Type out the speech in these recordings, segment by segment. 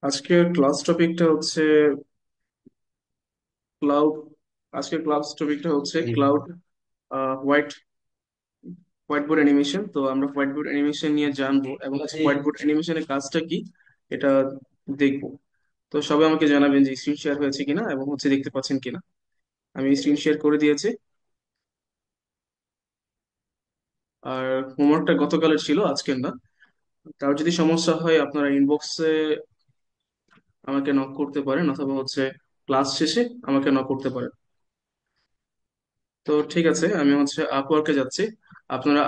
আজকের ক্লাস টপিকটা হচ্ছে ক্লাউড। আজকের ক্লাস টপিকটা হচ্ছে cloud white white board animation. তো আমরা হোয়াইট বোর্ড অ্যানিমেশন নিয়ে জানবো এবং হোয়াইট বোর্ড অ্যানিমেশনের কাজটা কি এটা দেখবো। তো সবাই আমাকে জানাবেন যে স্ক্রিন শেয়ার হয়েছে কিনা এবং দেখতে পাচ্ছেন কিনা। আমি স্ক্রিন শেয়ার করে দিয়েছি। আর হোমওয়ার্কটা গতকালের ছিল, আজকের না। তার যদি সমস্যা হয় আপনারা ইনবক্সে আমাকে নক করতে পারেন, অথবা ক্লাস শেষে আমাকে নক করতে পারেন। তো ঠিক আছে, আমি আপওয়ার্কে যাচ্ছি। আপনারা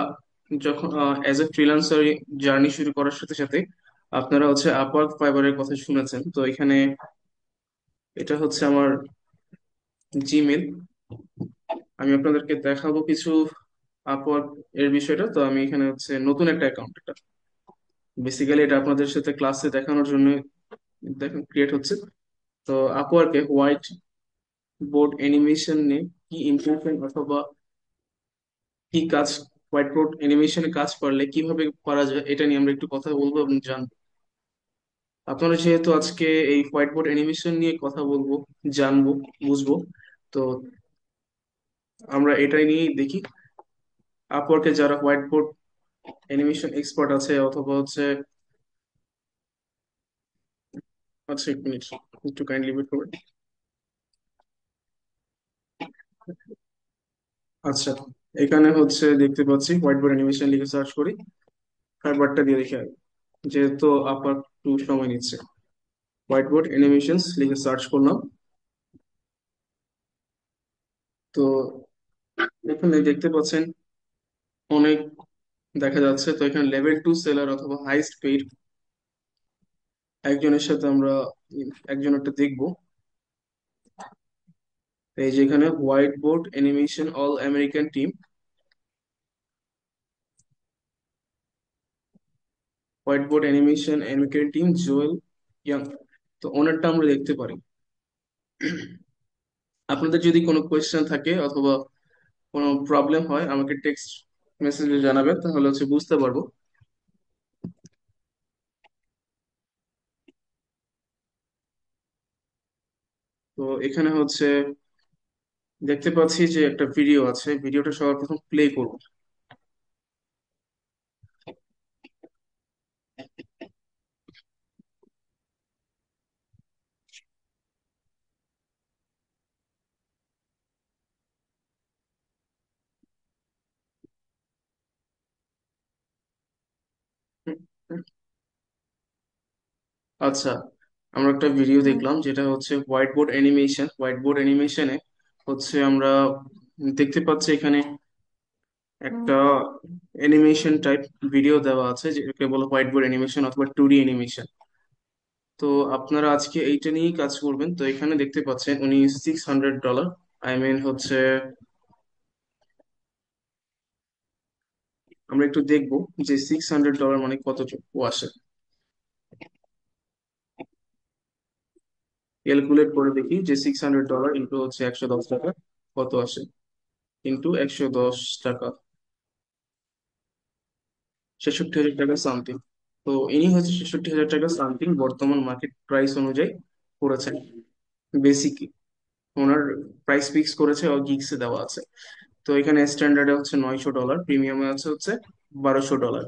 যখন অ্যাজ এ ফ্রিল্যান্সার জার্নি শুরু করার সাথে সাথে আপনারা আপওয়ার্ক ফাইবারের কথা শুনেছেন। তো এখানে এটা হচ্ছে আমার জিমেল। আমি আপনাদেরকে দেখাবো কিছু আপওয়ার্ক এর বিষয়টা। তো আমি এখানে নতুন একটা অ্যাকাউন্ট, এটা বেসিক্যালি এটা আপনাদের সাথে ক্লাসে দেখানোর জন্য দেখেন ক্রিয়েট হচ্ছে। তো আপওয়ার্কে হোয়াইট বোর্ড অ্যানিমেশন নিয়ে কি ইম্প্রুভমেন্ট অথবা কি কাজ, হোয়াইট বোর্ড অ্যানিমেশনে কাজ করলে কিভাবে করা যায় এটা নিয়ে আমরা একটু কথা বলবো এবং জানবো। আপনারা যেহেতু আজকে এই হোয়াইট বোর্ড অ্যানিমেশন নিয়ে কথা বলবো, জানবো, বুঝবো, তো আমরা এটাই নিয়েই দেখি। আপওয়ার্কে যারা হোয়াইট বোর্ড অ্যানিমেশন এক্সপার্ট আছে অথবা আচ্ছা, এক মিনিট, একটু কাইন্ডলি ওয়েট করবেন। আচ্ছা, এখানে দেখতে পাচ্ছি হোয়াইট বোর্ড অ্যানিমেশন লিখে সার্চ করি, ফাইবারটা দিয়ে দেখি আগে, যেহেতু আপার একটু সময় নিচ্ছে। হোয়াইট বোর্ড অ্যানিমেশনস লিখে সার্চ করলাম। তো এখানে দেখতে পাচ্ছেন অনেক দেখা যাচ্ছে। তো এখানে লেভেল 2 সেলার অথবা হাইস্ট পেইড একজনের সাথে আমরা একজনেরটা দেখবো। এই যে এখানে white board animation all American team, white board animation American team Joel young. তো ওনারটা আমরা দেখতে পারি। আপনাদের যদি কোনো কোয়েশ্চেন থাকে অথবা কোনো প্রবলেম হয় আমাকে টেক্সট মেসেজে জানাবেন, তাহলে বুঝতে পারবো। তো এখানে দেখতে পাচ্ছি যে একটা ভিডিও আছে, ভিডিওটা সবার প্রথম প্লে করব। আচ্ছা, আমরা একটা ভিডিও দেখলাম যেটা white board animation. White board অ্যানিমেশনে আমরা দেখতে পাচ্ছি এখানে একটা অ্যানিমেশন টাইপ ভিডিও দেওয়া আছে, যেটাকে বলে হোয়াইট বোর্ড অ্যানিমেশন অথবা 2D অ্যানিমেশন। তো আপনারা আজকে এইটা নিয়েই কাজ করবেন। তো এখানে দেখতে পাচ্ছেন উনি $600, আই মিন আমরা একটু দেখবো যে $600 মানে কতটুকু আসে। ক্যালকুলেট করে দেখি যে $600 ইন্টু 110 টাকা কত আসে। ইন্টু 110 টাকা, 66,000 টাকা সামথিং। তো ইনি 66,000 টাকা সামথিং বর্তমান মার্কেট প্রাইস অনুযায়ী করেছেন। বেসিক ওনার প্রাইস ফিক্স করেছে ও গিগসে দেওয়া আছে। তো এখানে স্ট্যান্ডার্ডে $900, প্রিমিয়ামে আছে $1,200।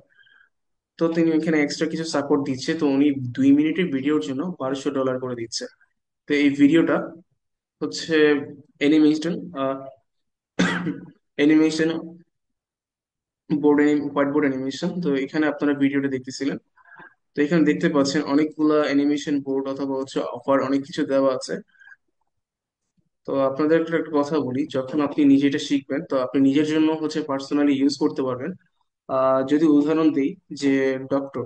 তো তিনি এখানে এক্সট্রা কিছু সাপোর্ট দিচ্ছে, তো উনি 2 মিনিটের ভিডিওর জন্য $1,200 করে দিচ্ছে। তো এই ভিডিওটা হচ্ছে animation animation board, white board animation. তো এখানে আপনারা ভিডিওটা দেখতেছিলেন। তো এখানে দেখতে পাচ্ছেন অনেকগুলা অ্যানিমেশন বোর্ড অথবা অফার অনেক কিছু দেওয়া আছে। তো আপনাদের একটা কথা বলি, যখন আপনি নিজে এটা শিখবেন তো আপনি নিজের জন্য পার্সোনালি ইউজ করতে পারবেন। যদি উদাহরণ দিই, যে ডক্টর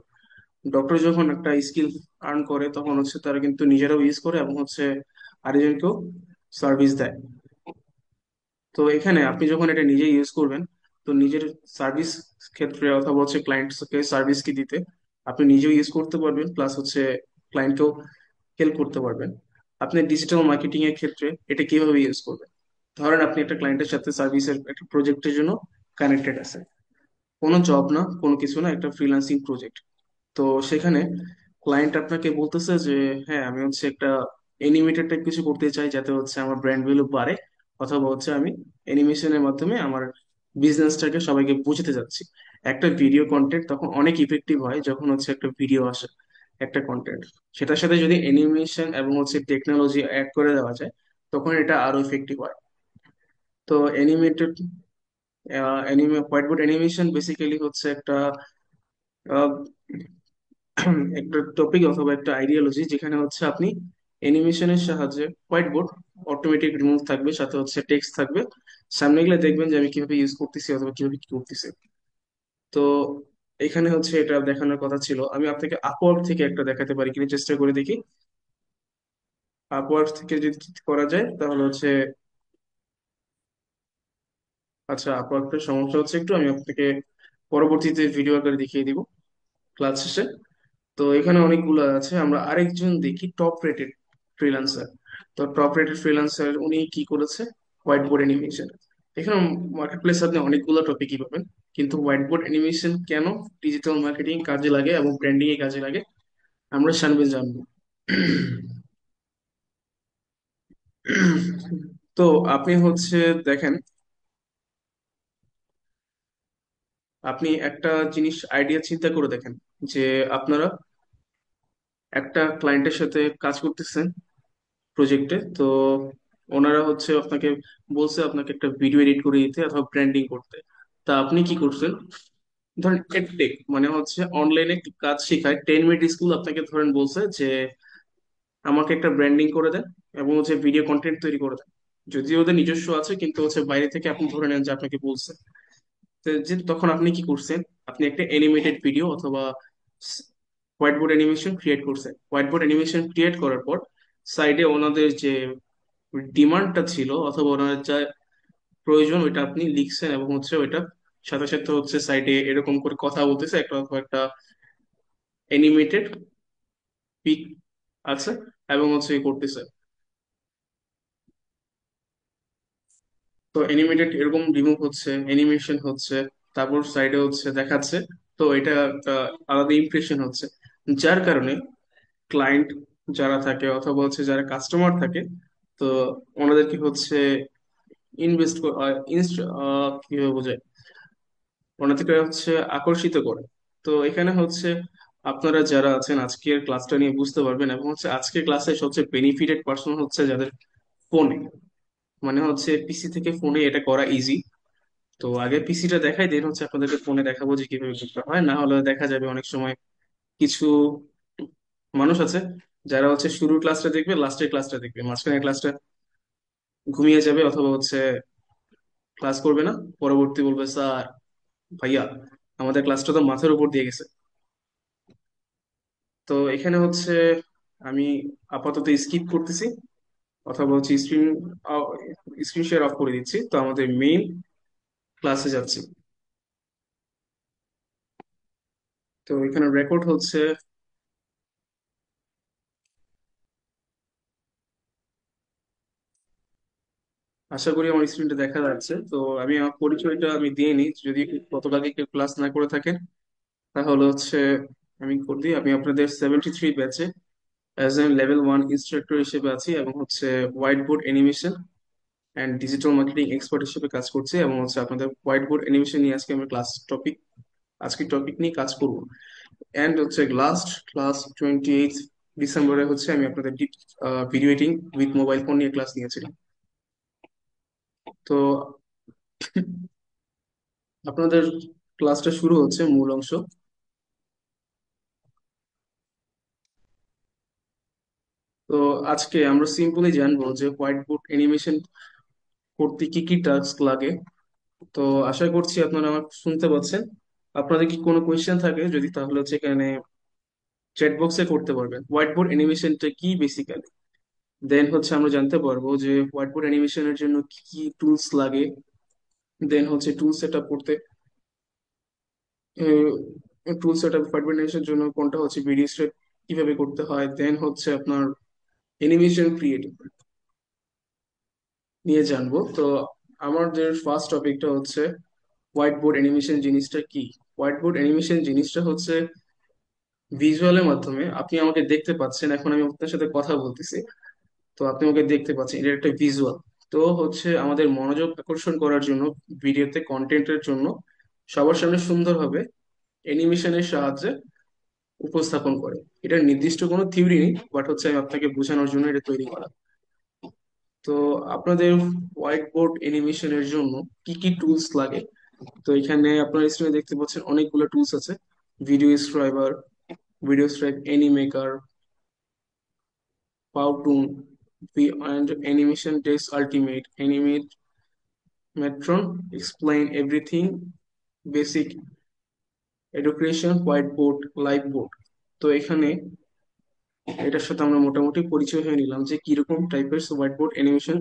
ডক্টর যখন একটা স্কিল আর্ন করে তখন তারা কিন্তু নিজেরাও ইউজ করে এবং আরেকজনকেও সার্ভিস দেয়। তো এখানে আপনি যখন এটা নিজে ইউজ করবেন, তো নিজের সার্ভিস ক্ষেত্রে অথবা ক্লায়েন্টকে সার্ভিস কি দিতে আপনি নিজেও ইউজ করতে পারবেন, প্লাস ক্লায়েন্টকেও হেল্প করতে পারবেন। আপনি ডিজিটাল মার্কেটিং এর ক্ষেত্রে এটা কিভাবে ইউজ করবেন? ধরেন আপনি একটা ক্লায়েন্টের সাথে সার্ভিসের একটা প্রজেক্টের জন্য কানেক্টেড আছে, কোনো জব না, কোনো কিছু না, একটা ফ্রিল্যান্সিং প্রজেক্ট। তো সেখানে ক্লায়েন্ট আপনাকে বলতেছে যে হ্যাঁ আমি হচ্ছে একটা অ্যানিমেটেড টাইপ কিছু করতে চাই যাতে হচ্ছে আমার ব্র্যান্ড ভ্যালু বাড়ে, অথবা হচ্ছে আমি অ্যানিমেশনের মাধ্যমে আমার বিজনেসটাকে সবাইকে বোঝাতে যাচ্ছি। একটা ভিডিও কন্টেন্ট তখন অনেক ইফেক্টিভ হয় যখন হচ্ছে একটা ভিডিও আসে, একটা কন্টেন্ট, সেটার সাথে যদি অ্যানিমেশন এবং হচ্ছে টেকনোলজি অ্যাড করে দেওয়া যায় তখন এটা আরো ইফেক্টিভ হয়। তো animated white board animation basically হচ্ছে একটা আহ, একটা টপিক অথবা একটা আইডিয়োলজি যেখানে হচ্ছে আপনি অ্যানিমেশনের সাহায্যে হোয়াইট বোর্ড অটোমেটিক রিমুভ থাকবে, সাথে হচ্ছে টেক্সট থাকবে, সামনে গেলে দেখবেন যে আমি কিভাবে ইউজ করতেছি অথবা কিভাবে কি করতেছি। তো এখানে হচ্ছে এটা দেখানোর কথা ছিল। আমি আপনাকে আপওয়ার্ক থেকে একটা দেখাতে পারি কিনা, চেষ্টা করে দেখি। আপওয়ার্ক থেকে যদি করা যায় তাহলে হচ্ছে, আচ্ছা আপওয়ার্কের সমস্যা হচ্ছে একটু, আমি আপনাকে পরবর্তীতে ভিডিও আকারে দেখিয়ে দিব ক্লাস শেষে। তো এখানে অনেকগুলো আছে, আমরা আরেকজন দেখি টপ রেটেড ফ্রিল্যান্সার। তো টপ রেটেড ফ্রিল্যান্সার উনি কি করেছে, হোয়াইট বোর্ড অ্যানিমেশন। এখানে মার্কেট প্লেস আপনি অনেকগুলো টপিকই পাবেন, কিন্তু হোয়াইট বোর্ড অ্যানিমেশন কেন ডিজিটাল মার্কেটিং কাজে লাগে এবং ব্র্যান্ডিং এ কাজে লাগে আমরা সামনে জানবো। তো আপনি হচ্ছে দেখেন, আপনি একটা জিনিস আইডিয়া চিন্তা করে দেখেন যে আপনারা একটা ক্লায়েন্টের সাথে কাজ করতেছেন প্রজেক্টে। তো ওনারা হচ্ছে আপনাকে বলছে আপনাকে একটা ভিডিও এডিট করে দিতে অথবা ব্র্যান্ডিং করতে। তা আপনি কি করছেন, ধরেন এডটেক মানে হচ্ছে অনলাইনে কাজ শেখায় 10 মিনিট স্কুল আপনাকে ধরেন বলছে যে আমাকে একটা ব্র্যান্ডিং করে দেন এবং হচ্ছে ভিডিও কন্টেন্ট তৈরি করে দেন। যদিও ওদের নিজস্ব আছে কিন্তু হচ্ছে বাইরে থেকে আপনি ধরে নেন যে আপনাকে বলছে। তো যে তখন আপনি কি করছেন, আপনি একটা অ্যানিমেটেড ভিডিও অথবা হোয়াইট বোর্ড অ্যানিমেশন ক্রিয়েট করছেন। হোয়াইট বোর্ড অ্যানিমেশন ক্রিয়েট করার পর সাইডে ওনাদের যে ডিমান্ডটা ছিল অথবা ওনার যা প্রয়োজন ওইটা আপনি লিখছেন এবং হচ্ছে ওইটা সাথে সাথে হচ্ছে সাইডে এরকম করে কথা বলতেছে একটা অথবা একটা অ্যানিমেটেড পিক আছে এবং হচ্ছে করতেছে। তো অ্যানিমেটেড এরকম রিমুভ হচ্ছে, অ্যানিমেশন হচ্ছে, তারপর সাইডে হচ্ছে দেখাচ্ছে। তো এটা একটা আলাদা ইমপ্রেশন হচ্ছে, যার কারণে ক্লায়েন্ট যারা থাকে অথবা হচ্ছে যারা কাস্টমার থাকে, তো ওনাদেরকে হচ্ছে ইনভেস্ট কিভাবে বোঝায়, ওনাদেরকে হচ্ছে আকর্ষিত করে। তো এখানে হচ্ছে আপনারা যারা আছেন আজকের ক্লাসটা নিয়ে বুঝতে পারবেন এবং হচ্ছে আজকের ক্লাসে সবচেয়ে বেনিফিটেড পার্সন হচ্ছে যাদের ফোনে, মানে হচ্ছে পিসি থেকে ফোনে এটা করা ইজি। তো আগে পিসিটা দেখাই, দেন হচ্ছে আপনাদেরকে ফোনে দেখাবো যে কিভাবে করতে হয়। না হলে দেখা যাবে অনেক সময় কিছু মানুষ আছে যারা হচ্ছে শুরুর ক্লাসটা দেখবে, লাস্টের ক্লাসটা দেখবে, মাঝখানের ক্লাসটা ঘুমিয়ে যাবে অথবা হচ্ছে ক্লাস করবে না। পরবর্তী বলবে স্যার, ভাইয়া আমাদের ক্লাসটা তো মাথার উপর দিয়ে গেছে। তো এখানে হচ্ছে আমি আপাতত স্কিপ করতেছি অথবা হচ্ছে স্ক্রিন শেয়ার অফ করে দিচ্ছি। তো আমাদের মেইন ক্লাসে যাচ্ছি। তো এখানে রেকর্ড হচ্ছে। আশা করি আমার স্ক্রিনটা দেখা যাচ্ছে। তো আমি আমার পরিচয়টা আমি দিয়ে নিই, যদি গতকালকে কেউ ক্লাস না করে থাকেন তাহলে হচ্ছে আমি করে দিই। আমি আপনাদের 73 ব্যাচে অ্যাজ এন লেভেল 1 ইনস্ট্রাক্টর হিসেবে আছি এবং হচ্ছে white board animation and digital marketing expert হিসেবে কাজ করছি এবং হচ্ছে আপনাদের হোয়াইট বোর্ড অ্যানিমেশন নিয়ে আজকে আমরা আজকে টপিক নিয়ে কাজ করব। এন্ড হচ্ছে লাস্ট ক্লাস 28 ডিসেম্বরে হচ্ছে আমি আপনাদের video editing with mobile phone নিয়ে ক্লাস নিয়েছিলাম। তো আপনাদের ক্লাসটা শুরু হচ্ছে মূল অংশ। তো আজকে আমরা সিম্পলি জানবো যে হোয়াইট বোর্ড অ্যানিমেশন করতে কি কি টাস্ক লাগে। তো আশা করছি আপনারা আমার শুনতে পাচ্ছেন। আপনাদের কি কোনো কোয়েশ্চেন থাকে যদি, তাহলে হচ্ছে এখানে চ্যাট বক্সে করতে পারবেন। হোয়াইট বোর্ড অ্যানিমেশনটা কি বেসিক্যালি, দেন হচ্ছে আমরা জানতে পারবো যে হোয়াইট বোর্ড অ্যানিমেশনের জন্য কি কি টুলস লাগে, দেন হচ্ছে টুল সেট আপ করতে, tool set up white board অ্যানিমেশনের জন্য কোনটা হচ্ছে ভিডিও স্টেপ কিভাবে করতে হয়, দেন হচ্ছে আপনার অ্যানিমেশন ক্রিয়েট নিয়ে জানবো। তো আমার যে ফার্স্ট টপিকটা হচ্ছে হোয়াইট বোর্ড অ্যানিমেশন জিনিসটা কি। হোয়াইট বোর্ড অ্যানিমেশন জিনিসটা হচ্ছে ভিজুয়ালের মাধ্যমে আপনি আমাকে দেখতে পাচ্ছেন, এখন আমি আপনার সাথে কথা বলতেছি, তো আপনি আমাকে দেখতে পাচ্ছেন, এটা একটা ভিজুয়াল। তো হচ্ছে আমাদের মনোযোগ আকর্ষণ করার জন্য ভিডিওতে কন্টেন্টের জন্য সবার সামনে সুন্দরভাবে অ্যানিমেশনের সাহায্যে উপস্থাপন করে। এটা নির্দিষ্ট কোনো থিওরি নেই, বাট হচ্ছে আমি আপনাকে বোঝানোর জন্য এটা তৈরি করা। তো আপনাদের হোয়াইট বোর্ড অ্যানিমেশনের জন্য কি কি টুলস লাগে? তো এখানে আপনার স্ক্রিনে দেখতে পাচ্ছেন অনেকগুলো টুলস আছে: video scriber, video scribe Animaker, Powtoon, and animation desk ultimate, animate metron, explain everything, basic education, whiteboard, live board। তো এখানে এটার সাথে আমরা মোটামুটি পরিচয় হয়ে নিলাম যে কিরকম টাইপের হোয়াইট বোর্ড অ্যানিমেশন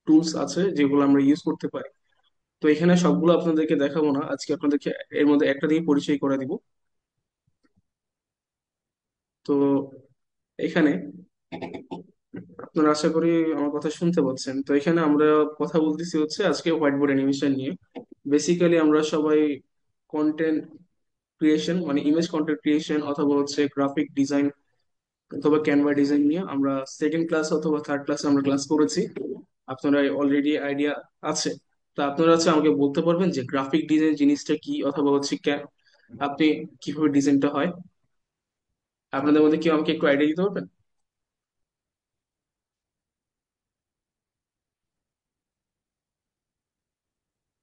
টুলস আছে যেগুলো আমরা ইউজ করতে পারি। তো এখানে সবগুলো আপনাদেরকে দেখাবো না, আজকে আপনাদেরকে এর মধ্যে একটা দিয়ে পরিচয় করে দিব। তো এখানে আপনারা আশা করি আমার কথা শুনতে পাচ্ছেন। তো এখানে আমরা কথা বলতেছি হচ্ছে আজকে হোয়াইট বোর্ড অ্যানিমেশন নিয়ে। বেসিক্যালি আমরা সবাই কন্টেন্ট ক্রিয়েশন, মানে ইমেজ কন্টেন্ট ক্রিয়েশন অথবা হচ্ছে গ্রাফিক ডিজাইন অথবা ক্যানভা ডিজাইন নিয়ে আমরা সেকেন্ড ক্লাস অথবা থার্ড ক্লাসে আমরা ক্লাস করেছি। আপনারা অলরেডি আইডিয়া আছে। তা আপনারা হচ্ছে আমাকে বলতে পারবেন যে গ্রাফিক ডিজাইন জিনিসটা কি, অথবা হচ্ছে আপনি কিভাবে ডিজাইনটা হয়? আপনাদের মধ্যে কেউ আমাকে একটু আইডিয়া দিতে পারবেন?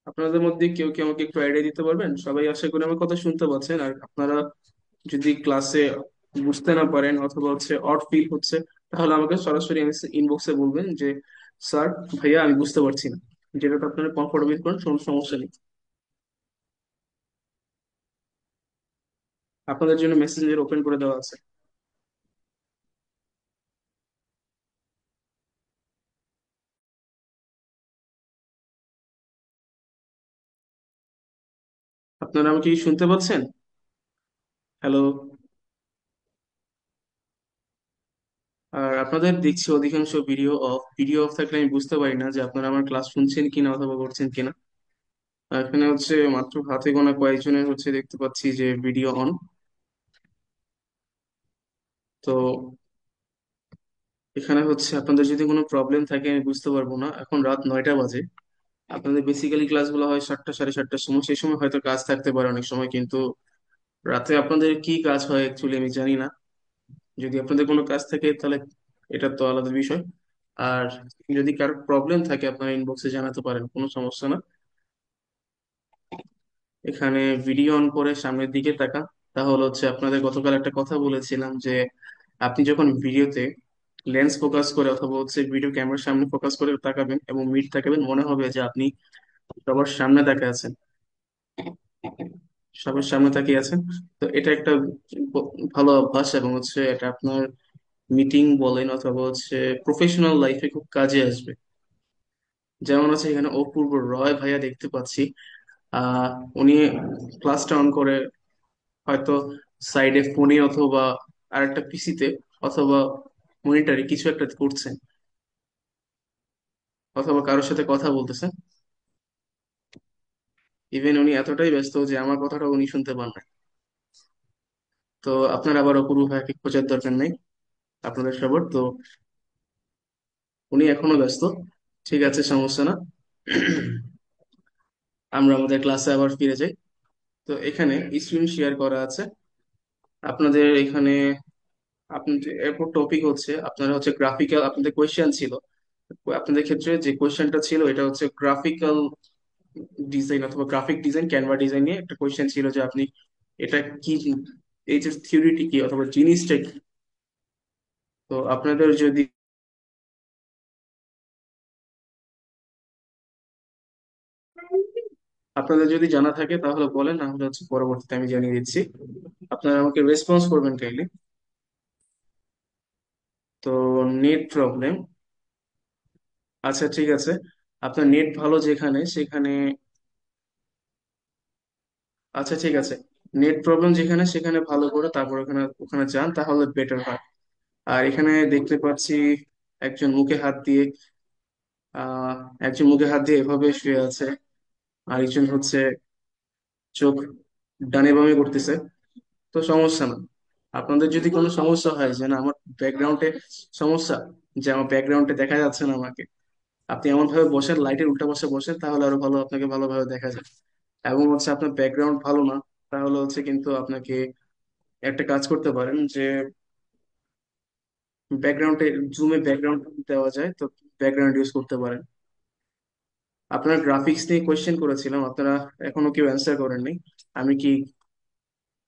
আপনাদের মধ্যে কেউ কি আমাকে একটু আইডিয়া দিতে পারবেন? সবাই আশা করি আমার কথা শুনতে পাচ্ছেন। আর আপনারা যদি ক্লাসে বুঝতে না পারেন অথবা হচ্ছে অড ফিল হচ্ছে, তাহলে আমাকে সরাসরি ইনবক্সে বলবেন যে স্যার, ভাইয়া আমি বুঝতে পারছি না। যেটাতে আপনারা কমফোর্টেবল করেন, কোনো সমস্যা নেই। আপনাদের জন্য মেসেঞ্জার ওপেন করে দেওয়া আছে। আপনারা আমাকে কি শুনতে পাচ্ছেন? হ্যালো? আর আপনাদের দেখছি অধিকাংশ ভিডিও অফ থাকলে আমি বুঝতে পারি না যে আপনারা আমার ক্লাস শুনছেন কিনা অথবা করছেন কিনা। আর এখানে হচ্ছে মাত্র হাতে গোনা কয়েকজনের হচ্ছে দেখতে পাচ্ছি যে ভিডিও অন। তো এখানে হচ্ছে আপনাদের যদি কোনো প্রবলেম থাকে আমি বুঝতে পারবো না। এখন রাত 9টা বাজে। আপনাদের বেসিক্যালি ক্লাসগুলো হয় 7টা সাড়ে 7টার সময়, সেই সময় হয়তো কাজ থাকতে পারে অনেক সময়, কিন্তু রাতে আপনাদের কি কাজ হয় অ্যাকচুয়ালি আমি জানি না। যদি আপনাদের কোনো কাজ থাকে তাহলে এটা তো আলাদা বিষয়। আর যদি কারো প্রবলেম থাকে আপনারা ইনবক্সে জানাতে পারেন, কোনো সমস্যা না। এখানে ভিডিও অন করে সামনের দিকে তাকান। তাহলে হচ্ছে আপনাদের গতকাল একটা কথা বলেছিলাম যে আপনি যখন ভিডিওতে লেন্স ফোকাস করে অথবা হচ্ছে ভিডিও ক্যামেরার সামনে ফোকাস করে তাকাবেন এবং মিট তাকাবেন, মনে হবে যে আপনি সবার সামনে তাকিয়ে আছেন, সবার সামনে তাকিয়ে আছেন। তো এটা একটা ভালো অভ্যাস, এবং হচ্ছে এটা আপনার মিটিং বলেন অথবা হচ্ছে প্রফেশনাল লাইফে খুব কাজে আসবে। যেমন আছে এখানে অপূর্ব রয় ভাইয়া দেখতে পাচ্ছি। আহ উনি ক্লাসটা অন করে হয়তো সাইডে ফোনে অথবা আরেকটা পিসিতে অথবা মনিটরে কিছু একটা করছেন, অথবা কারোর সাথে কথা বলতেছেন। ইভেন উনি এতটাই ব্যস্ত যে আমার কথাটা উনি শুনতে পান না। তো আপনার আবার অপূর্ব ভাইকে খোঁজার দরকার নেই, আপনাদের সবার তো উনি এখনো ব্যস্ত। ঠিক আছে, সমস্যা না। আমরা আমাদের ক্লাসে আবার ফিরে যাই। তো এখানে স্ক্রিন শেয়ার করা আছে আপনাদের এখানে। এরপর টপিক হচ্ছে আপনারা হচ্ছে গ্রাফিক্যাল, আপনাদের কোয়েশ্চেন ছিল, আপনাদের ক্ষেত্রে যে কোয়েশ্চেনটা ছিল এটা হচ্ছে গ্রাফিক্যাল ডিজাইন অথবা গ্রাফিক ডিজাইন, ক্যানভা ডিজাইন নিয়ে একটা কোয়েশ্চেন ছিল যে আপনি এটা কি, এই যে থিওরিটি কি অথবা জিনিসটা কি। তো আপনাদের যদি জানা থাকে তাহলে বলেন, না হলে হচ্ছে পরবর্তীতে আমি জানিয়ে দিচ্ছি। আপনারা আমাকে রেসপন্স করবেন কাইন্ডলি। তো নেট প্রবলেম, আচ্ছা ঠিক আছে। আপনার নেট ভালো যেখানে সেখানে, আচ্ছা ঠিক আছে, নেট প্রবলেম যেখানে সেখানে ভালো করে তারপর ওখানে ওখানে যান, তাহলে বেটার হয়। আর এখানে দেখতে পাচ্ছি একজন মুখে হাত দিয়ে, আহ একজন মুখে হাত দিয়ে এভাবে শুয়ে আছে, আরেকজন হচ্ছে চোখ ডানে বামে করতেছে। তো সমস্যা না, আপনাদের যদি কোনো সমস্যা হয় যে না আমার ব্যাকগ্রাউন্ডে সমস্যা, যে আমার ব্যাকগ্রাউন্ডে দেখা যাচ্ছে না আমাকে, আপনি এমন ভাবে বসেন, লাইটের উল্টা পাশে বসেন, তাহলে আরো ভালো, আপনাকে ভালোভাবে দেখা যায়। এবং হচ্ছে আপনার ব্যাকগ্রাউন্ড ভালো না, তাহলে হচ্ছে কিন্তু আপনাকে একটা কাজ করতে পারেন যে ব্যাকগ্রাউন্ডে, জুমে ব্যাকগ্রাউন্ড দেওয়া যায়, তো ব্যাকগ্রাউন্ড ইউজ করতে পারেন। আপনার গ্রাফিক্স নিয়ে কোয়েশ্চেন করেছিলাম, আপনারা এখনো কেউ অ্যান্সার করেননি। আমি কি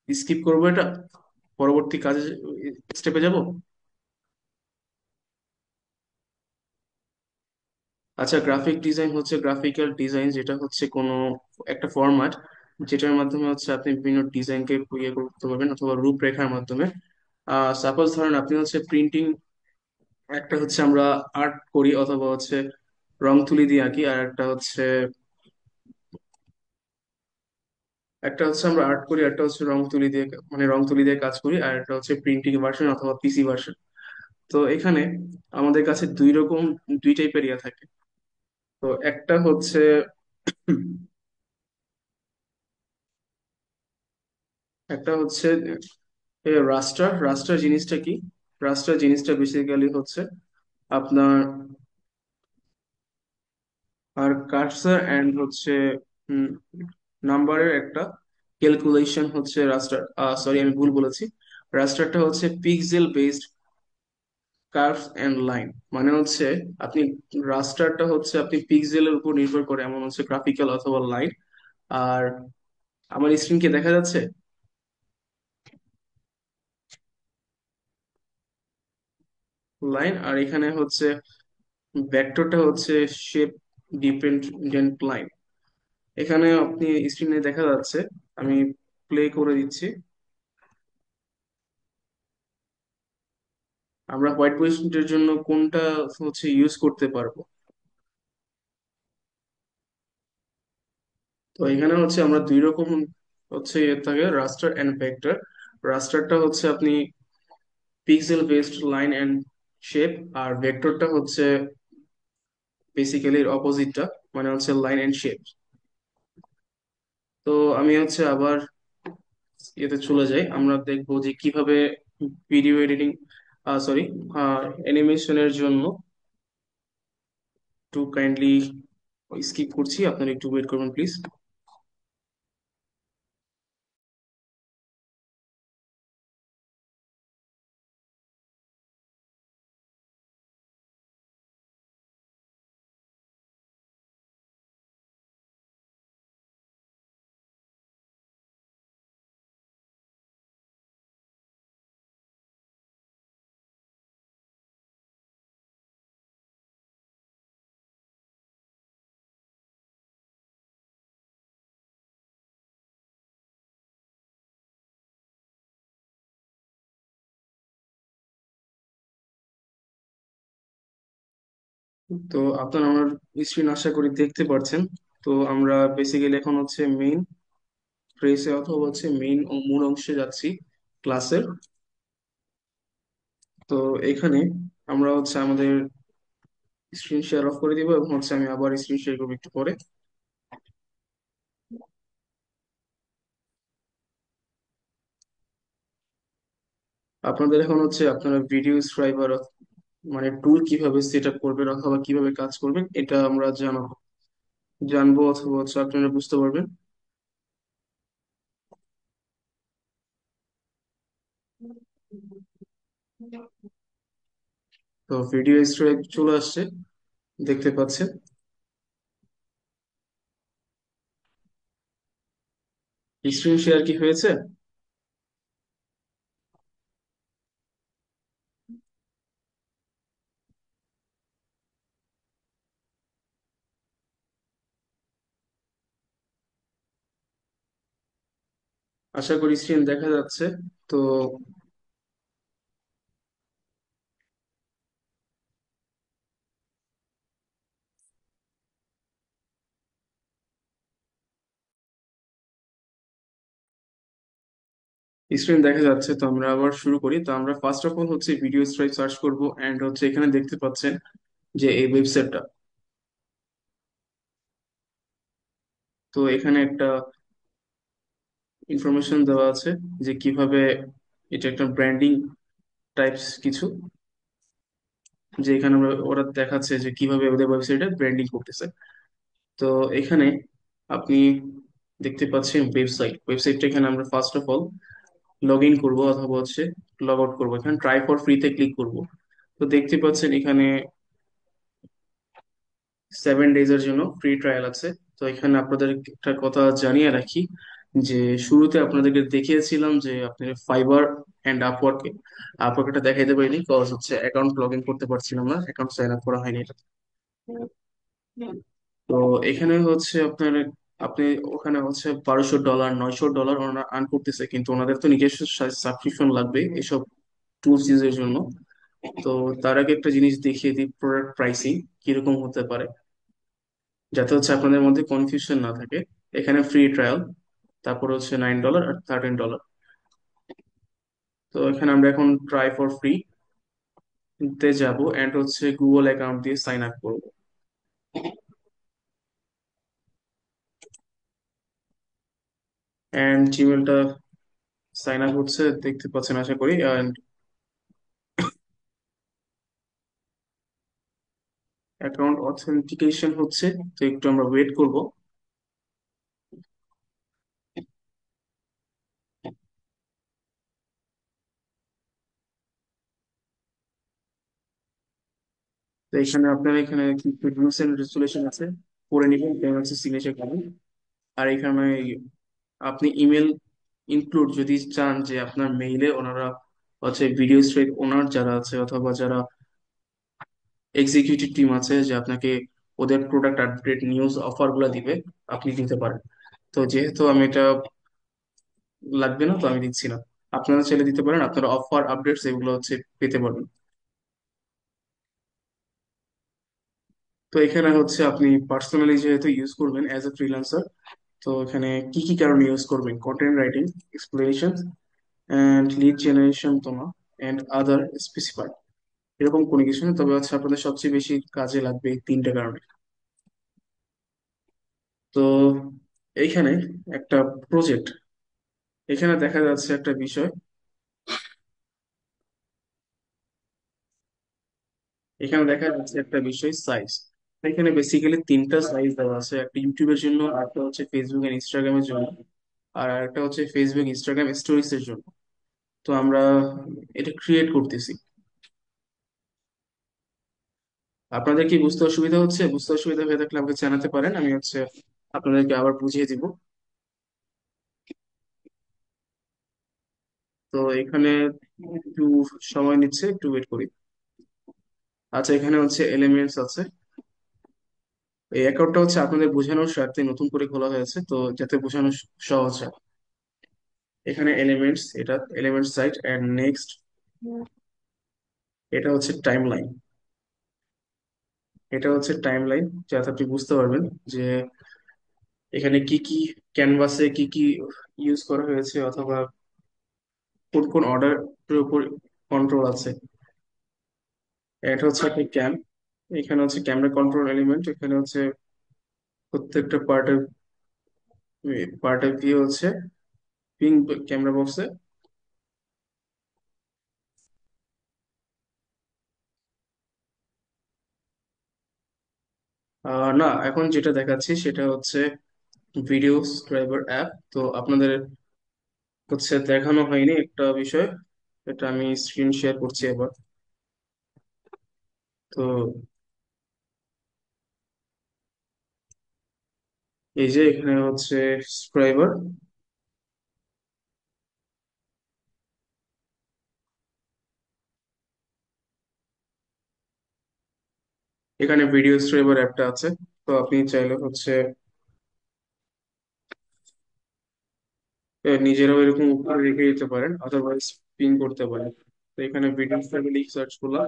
স্কিপ করবো এটা, পরবর্তী কাজে স্টেপে যাব? আচ্ছা, গ্রাফিক ডিজাইন হচ্ছে গ্রাফিক্যাল ডিজাইন, যেটা হচ্ছে কোনো একটা ফরম্যাট যেটার মাধ্যমে হচ্ছে আপনি বিভিন্ন ডিজাইনকে ইয়ে করতে পারবেন, অথবা রূপরেখার মাধ্যমে। সাপোজ ধরেন আপনি হচ্ছে প্রিন্টিং, একটা হচ্ছে আমরা আর্ট করি অথবা হচ্ছে রং তুলি দিয়ে আঁকি, আর একটা হচ্ছে আমরা আর্ট করি, একটা হচ্ছে রং তুলি দিয়ে, মানে রং তুলি দিয়ে কাজ করি, আর একটা হচ্ছে প্রিন্টিং ভার্সন অথবা পিসি ভার্সন। তো এখানে আমাদের কাছে দুই রকম, দুই টাইপের ইয়া থাকে। তো একটা হচ্ছে রাস্টার। রাস্টার জিনিসটা কি? রাস্টার জিনিসটা বেসিক্যালি হচ্ছে আপনার আর কার্সার এন্ড হচ্ছে নাম্বারের একটা ক্যালকুলেশন হচ্ছে রাস্টার। সরি, আমি ভুল বলেছি। রাস্টারটা হচ্ছে pixel based curves and line. মানে হচ্ছে আপনি, রাস্টারটা হচ্ছে আপনি পিক্সেলের উপর নির্ভর করে, এমন হচ্ছে গ্রাফিক্যাল অথবা লাইন। আর আমার স্ক্রিনকে দেখা যাচ্ছে লাইন, আর এখানে হচ্ছে ভেক্টরটা হচ্ছে শেপ ডিপেন্ডেন্ট লাইন। এখানে আপনি স্ক্রিনে দেখা যাচ্ছে, আমি প্লে করে দিচ্ছি। আমরা হোয়াইট পয়েন্টের জন্য কোনটা হচ্ছে ইউজ করতে পারবো? তো এখানে হচ্ছে আমরা দুই রকম হচ্ছে ইয়ে থাকে, রাস্টার এন্ড ভেক্টর। রাস্টারটা হচ্ছে আপনি pixel based line and shape, আর ভেক্টরটা হচ্ছে বেসিক্যালি অপোজিটটা, মানে হচ্ছে লাইন এন্ড শেপ। তো আমি হচ্ছে আবার ইয়েতে চলে যাই, আমরা দেখবো যে কিভাবে ভিডিও এডিটিং, সরি, অ্যানিমেশনের জন্য। একটু কাইন্ডলি স্কিপ করছি, আপনারা একটু ওয়েট করবেন প্লিজ। তো আপনারা আমার স্ক্রিন আশা করি দেখতে পাচ্ছেন। তো আমরা বেসিক্যালি এখন হচ্ছে মেইন ফ্রেসে অথবা হচ্ছে মেইন ও মূল অংশে যাচ্ছি ক্লাসের। তো এখানে আমরা হচ্ছে আমাদের স্ক্রিন শেয়ার অফ করে দিব, এবং হচ্ছে আমি আবার স্ক্রিন শেয়ার করবো একটু পরে। আপনাদের এখন হচ্ছে আপনারা ভিডিও স্ক্রাইবার, মানে টুল কিভাবে সেট আপ করবেন অথবা কিভাবে কাজ করবেন, এটা আমরা জানবো অথবা হচ্ছে আপনারা বুঝতে পারবেন। তো ভিডিও স্ক্রাইব চলে আসছে, দেখতে পাচ্ছেন। স্ক্রিন শেয়ার কি হয়েছে? আশা করি স্ক্রিন দেখা যাচ্ছে। তো স্ক্রিন দেখা যাচ্ছে, তো আমরা আবার শুরু করি। তো আমরা ফার্স্ট অফ অল হচ্ছে ভিডিও স্ট্রাইপ সার্চ করব, এন্ড হচ্ছে এখানে দেখতে পাচ্ছেন যে এই ওয়েবসাইটটা। তো এখানে একটা ইনফরমেশন দেওয়া আছে যে কিভাবে এটা একটা ব্র্যান্ডিং টাইপস কিছু, যে এখানে ওরা দেখাচ্ছে যে কিভাবে ওদের ওয়েবসাইটে ব্র্যান্ডিং করতেছে। তো এখানে আপনি দেখতে পাচ্ছেন ওয়েবসাইটটা। এখানে আমরা first of all log in করবো অথবা হচ্ছে লগ আউট করবো। এখানে ট্রাই ফর ফ্রিতে ক্লিক করব। তো দেখতে পাচ্ছেন এখানে 7 ডেজের জন্য ফ্রি ট্রায়াল আছে। তো এখানে আপনাদের একটা কথা জানিয়ে রাখি, যে শুরুতে আপনাদেরকে দেখিয়েছিলাম যে আপনি ফাইবার অ্যান্ড আপওয়ার্কটা দেখাইতে পারিনি, কজ হচ্ছে অ্যাকাউন্ট লগ ইন করতে পারছিলাম না, অ্যাকাউন্ট সাইন আপ করা হয়নি এটা। তো এখানে হচ্ছে আপনার, আপনি ওখানে হচ্ছে $1200 $900 ওনারা আর্ন করতেছে, কিন্তু ওনাদের তো নিজস্ব সাবস্ক্রিপশন লাগবে এসব টুলস ইউজের জন্য। তো তার আগে একটা জিনিস দেখিয়ে দিই, প্রোডাক্ট প্রাইসিং কিরকম হতে পারে, যাতে হচ্ছে আপনাদের মধ্যে কনফিউশন না থাকে। এখানে ফ্রি ট্রায়াল, তারপর হচ্ছে $9 আর $13। তো এখানে আমরা এখন ট্রাই ফর ফ্রি তে যাব, এন্ড হচ্ছে গুগল অ্যাকাউন্ট দিয়ে সাইন আপ করবো। এন্ড জিমেলটা সাইন আপ হচ্ছে, দেখতে পাচ্ছেন আশা করি। এন্ড অ্যাকাউন্ট অথেন্টিকেশন হচ্ছে, তো একটু আমরা ওয়েট করব। তো এখানে আপনার এখানে কিছু রুলস এন্ড রেগুলেশন আছে, পড়ে নিবেন, দেন হচ্ছে সিগনেচার করবেন। আর এখানে আপনি ইমেল ইনক্লুড যদি চান, যে আপনার মেইলে ওনারা হচ্ছে ভিডিও স্ট্রিট ওনার যারা আছে অথবা যারা এক্সিকিউটিভ টিম আছে, যে আপনাকে ওদের প্রোডাক্ট আপডেট নিউজ অফার গুলা দিবে, আপনি দিতে পারেন। তো যেহেতু আমি এটা লাগবে না, তো আমি দিচ্ছি না। আপনারা চাইলে দিতে পারেন, আপনারা অফার আপডেটস এগুলো হচ্ছে পেতে পারবেন। তো এখানে হচ্ছে আপনি পার্সোনালি যেহেতু ইউজ করবেন অ্যাজ এ ফ্রিল্যান্সার, তো এখানে কি কি কারণে ইউজ করবেন: content writing, explanation, and lead generation তো না, অ্যান্ড আদার স্পেসিফাইড, এরকম কোনো কিছু না। তবে হচ্ছে আপনাদের সবচেয়ে বেশি কাজে লাগবে এই 3টে কারণে। তো এইখানে একটা প্রজেক্ট, এখানে দেখা যাচ্ছে একটা বিষয়, এখানে দেখা যাচ্ছে একটা বিষয় সাইজ। এখানে বেসিক্যালি 3টা সাইজ দেওয়া আছে, একটা ইউটিউবের জন্য, একটা হচ্ছে ফেসবুক এন্ড ইনস্টাগ্রামের জন্য, আর একটা হচ্ছে ফেসবুক ইনস্টাগ্রাম স্টোরিজ এর জন্য। তো আমরা এটা ক্রিয়েট করতেছি। আপনাদের কি বুঝতে অসুবিধা হচ্ছে? বুঝতে অসুবিধা হয়ে থাকলে আমাকে জানাতে পারেন, আমি হচ্ছে আপনাদেরকে আবার বুঝিয়ে দিব। তো এখানে একটু সময় নিচ্ছে, একটু ওয়েট করি। আচ্ছা, এখানে হচ্ছে এলিমেন্টস আছে। এই অ্যাকাউন্টটা হচ্ছে আপনাদের বোঝানোর স্বার্থে নতুন করে খোলা হয়েছে, তো যাতে বোঝানো সহজ হয়। এখানে এলিমেন্টস, এটা এলিমেন্টস সাইট, এন্ড নেক্সট এটা হচ্ছে টাইম লাইন। এটা হচ্ছে টাইম লাইন, যাতে আপনি বুঝতে পারবেন যে এখানে কি কি ক্যানভাসে কি কি ইউজ করা হয়েছে, অথবা কোন কোন অর্ডারের উপর কন্ট্রোল আছে। এটা হচ্ছে আপনি এখানে হচ্ছে ক্যামেরা কন্ট্রোল এলিমেন্ট। এখানে হচ্ছে প্রত্যেকটা পার্টের ভিউ হচ্ছে পিং ক্যামেরা বক্সে। না, এখন যেটা দেখাচ্ছি সেটা হচ্ছে ভিডিও স্ক্রাইবার অ্যাপ। তো আপনাদের হচ্ছে দেখানো হয়নি একটা বিষয়, এটা আমি স্ক্রিন শেয়ার করছি এবার। তো এই যে এখানে হচ্ছে স্ক্রাইবার, এখানে ভিডিও স্ক্রাইবার অ্যাপটা আছে। তো আপনি চাইলে হচ্ছে নিজেরাও এরকম উপরে রেখে দিতে পারেন, অথবা পিন করতে পারেন। তো এখানে ভিডিও ফ্যামিলি সার্চ করলাম,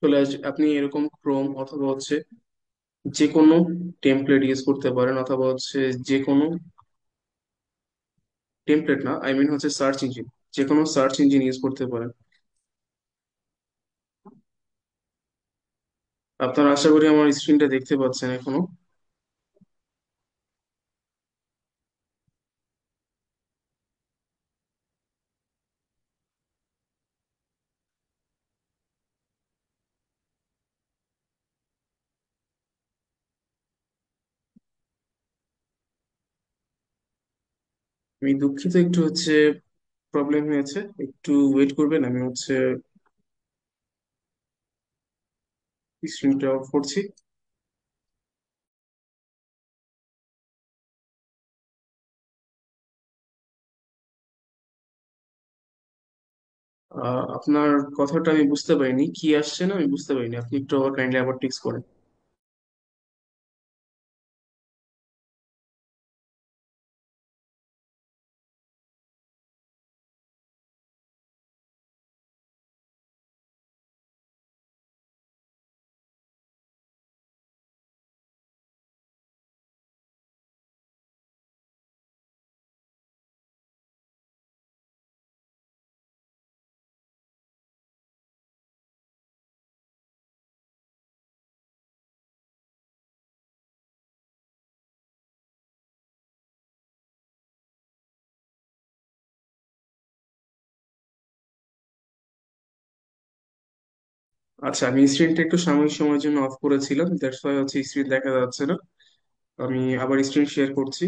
চলে আসবে। আপনি এরকম ক্রোম অথবা হচ্ছে যে কোনো টেমপ্লেট ইউজ করতে পারেন, অথবা হচ্ছে যে কোনো টেমপ্লেট না, আই মিন হচ্ছে সার্চ ইঞ্জিন, যে কোনো সার্চ ইঞ্জিন ইউজ করতে পারেন। আপনারা আশা করি আমার স্ক্রিনটা দেখতে পাচ্ছেন এখনো। আমি দুঃখিত, একটু হচ্ছে প্রবলেম হয়েছে, একটু ওয়েট করবেন, আমি হচ্ছে স্ক্রিনটা অফ করছি। আপনার কথাটা আমি বুঝতে পারিনি, কি আসছে না আমি বুঝতে পারিনি, আপনি একটু কাইন্ডলি আবার টিক্স করেন। আচ্ছা, আমি স্ক্রিনটা একটু সাময়িক সময়ের জন্য অফ করেছিলাম, দ্যাটস ওয়াই হচ্ছে স্ক্রিন দেখা যাচ্ছে না। আমি আবার স্ক্রিন শেয়ার করছি।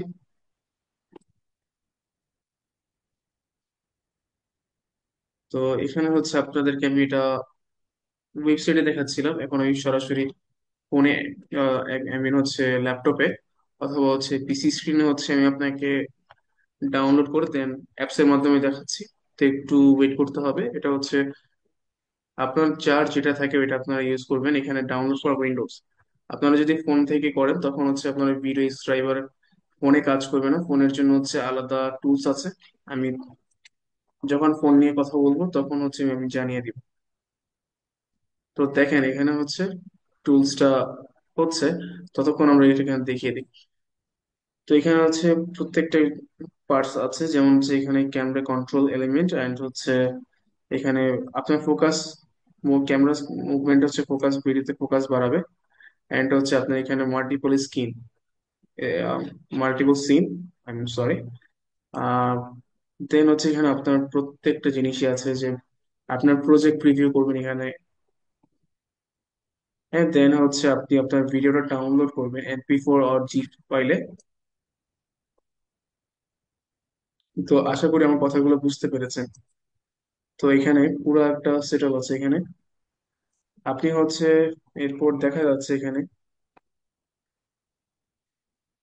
তো এখানে হচ্ছে আপনাদেরকে আমি এটা ওয়েবসাইটে দেখাচ্ছিলাম, এখন আমি সরাসরি ফোনে, আই মিন হচ্ছে ল্যাপটপে অথবা হচ্ছে পিসি স্ক্রিনে হচ্ছে আমি আপনাকে ডাউনলোড করে দেন অ্যাপস এর মাধ্যমে দেখাচ্ছি। তো একটু ওয়েট করতে হবে। এটা হচ্ছে আপনার চার্জ যেটা থাকে ওইটা আপনারা ইউজ করবেন। এখানে ডাউনলোড ফর উইন্ডোজ, আপনারা যদি ফোন থেকে করেন তখন হচ্ছে আপনার ভিডিও ড্রাইভার ফোনে কাজ করবে না, ফোনের জন্য হচ্ছে আলাদা টুলস আছে। আমি যখন ফোন নিয়ে কথা বলবো তখন হচ্ছে আমি জানিয়ে দিব। তো দেখেন এখানে হচ্ছে টুলসটা হচ্ছে, ততক্ষণ আমরা এটা এখানে দেখিয়ে দিই। তো এখানে হচ্ছে প্রত্যেকটা পার্টস আছে, যেমন হচ্ছে এখানে ক্যামেরা কন্ট্রোল এলিমেন্ট এন্ড হচ্ছে এখানে আপনার ফোকাস, ক্যামেরা মুভমেন্ট হচ্ছে ফোকাস ভিডিওতে ফোকাস বাড়াবে। এন্ড হচ্ছে আপনার এখানে multiple screen, multiple scene, I'm sorry. Then হচ্ছে এখানে আপনার প্রত্যেকটা জিনিসই আছে, যে আপনার প্রজেক্ট প্রিভিউ করবেন এখানে। হ্যাঁ, দেন হচ্ছে আপনি আপনার ভিডিওটা ডাউনলোড করবেন MP4 আর জি ফাইলে। তো আশা করি আমার কথাগুলো বুঝতে পেরেছেন। তো এখানে পুরো একটা সেটআপ আছে এখানে। আপনি হচ্ছে এরপর দেখা যাচ্ছে এখানে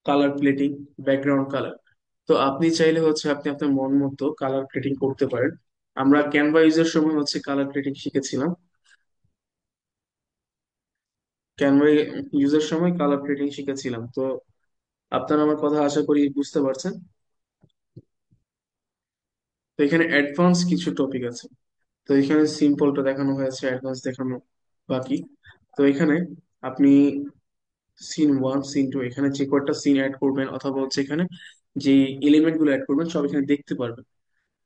কালার প্লেটিং, ব্যাকগ্রাউন্ড কালার। তো আপনি চাইলে হচ্ছে আপনি আপনার মন মতো কালার প্লেটিং করতে পারেন। আমরা ক্যানভা ইউজের সময় হচ্ছে কালার প্লেটিং শিখেছিলাম। ক্যানভা ইউজের সময় কালার প্লেটিং শিখেছিলাম। তো আপনারা আমার কথা আশা করি বুঝতে পারছেন। তো এখানে অ্যাডভান্স কিছু টপিক আছে। তো এখানে সিম্পলটা দেখানো হয়েছে, অ্যাডভান্স দেখানো বাকি। তো এখানে আপনি সিন 1, সিন 2, এখানে যে কয়টা সিন অ্যাড করবেন অথবা হচ্ছে এখানে যে এলিমেন্ট গুলো অ্যাড করবেন সব এখানে দেখতে পারবেন।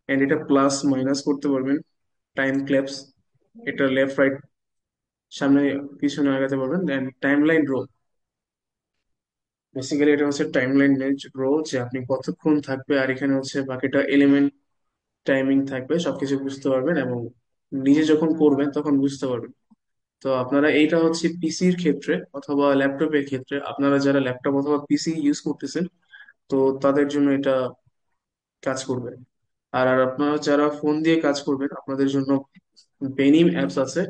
এন্ড এটা প্লাস মাইনাস করতে পারবেন। টাইম ক্ল্যাপস, এটা লেফট রাইট সামনে পিছনে আগাতে পারবেন। দেন টাইম লাইন রো, বেসিক্যালি এটা হচ্ছে টাইম লাইন রো, যে আপনি কতক্ষণ থাকবে, আর এখানে হচ্ছে বাকিটা এলিমেন্ট টাইমিং থাকবে, সবকিছু বুঝতে পারবেন এবং নিজে যখন করবেন তখন বুঝতে পারবেন। তো আপনারা এইটা হচ্ছে পিসির ক্ষেত্রে অথবা ল্যাপটপের ক্ষেত্রে, আপনারা যারা ল্যাপটপ অথবা পিসি ইউজ করতেছেন তো তাদের জন্য এটা কাজ করবে। আর আর আপনারা যারা ফোন দিয়ে কাজ করবেন আপনাদের জন্য বেনিম অ্যাপস আছে।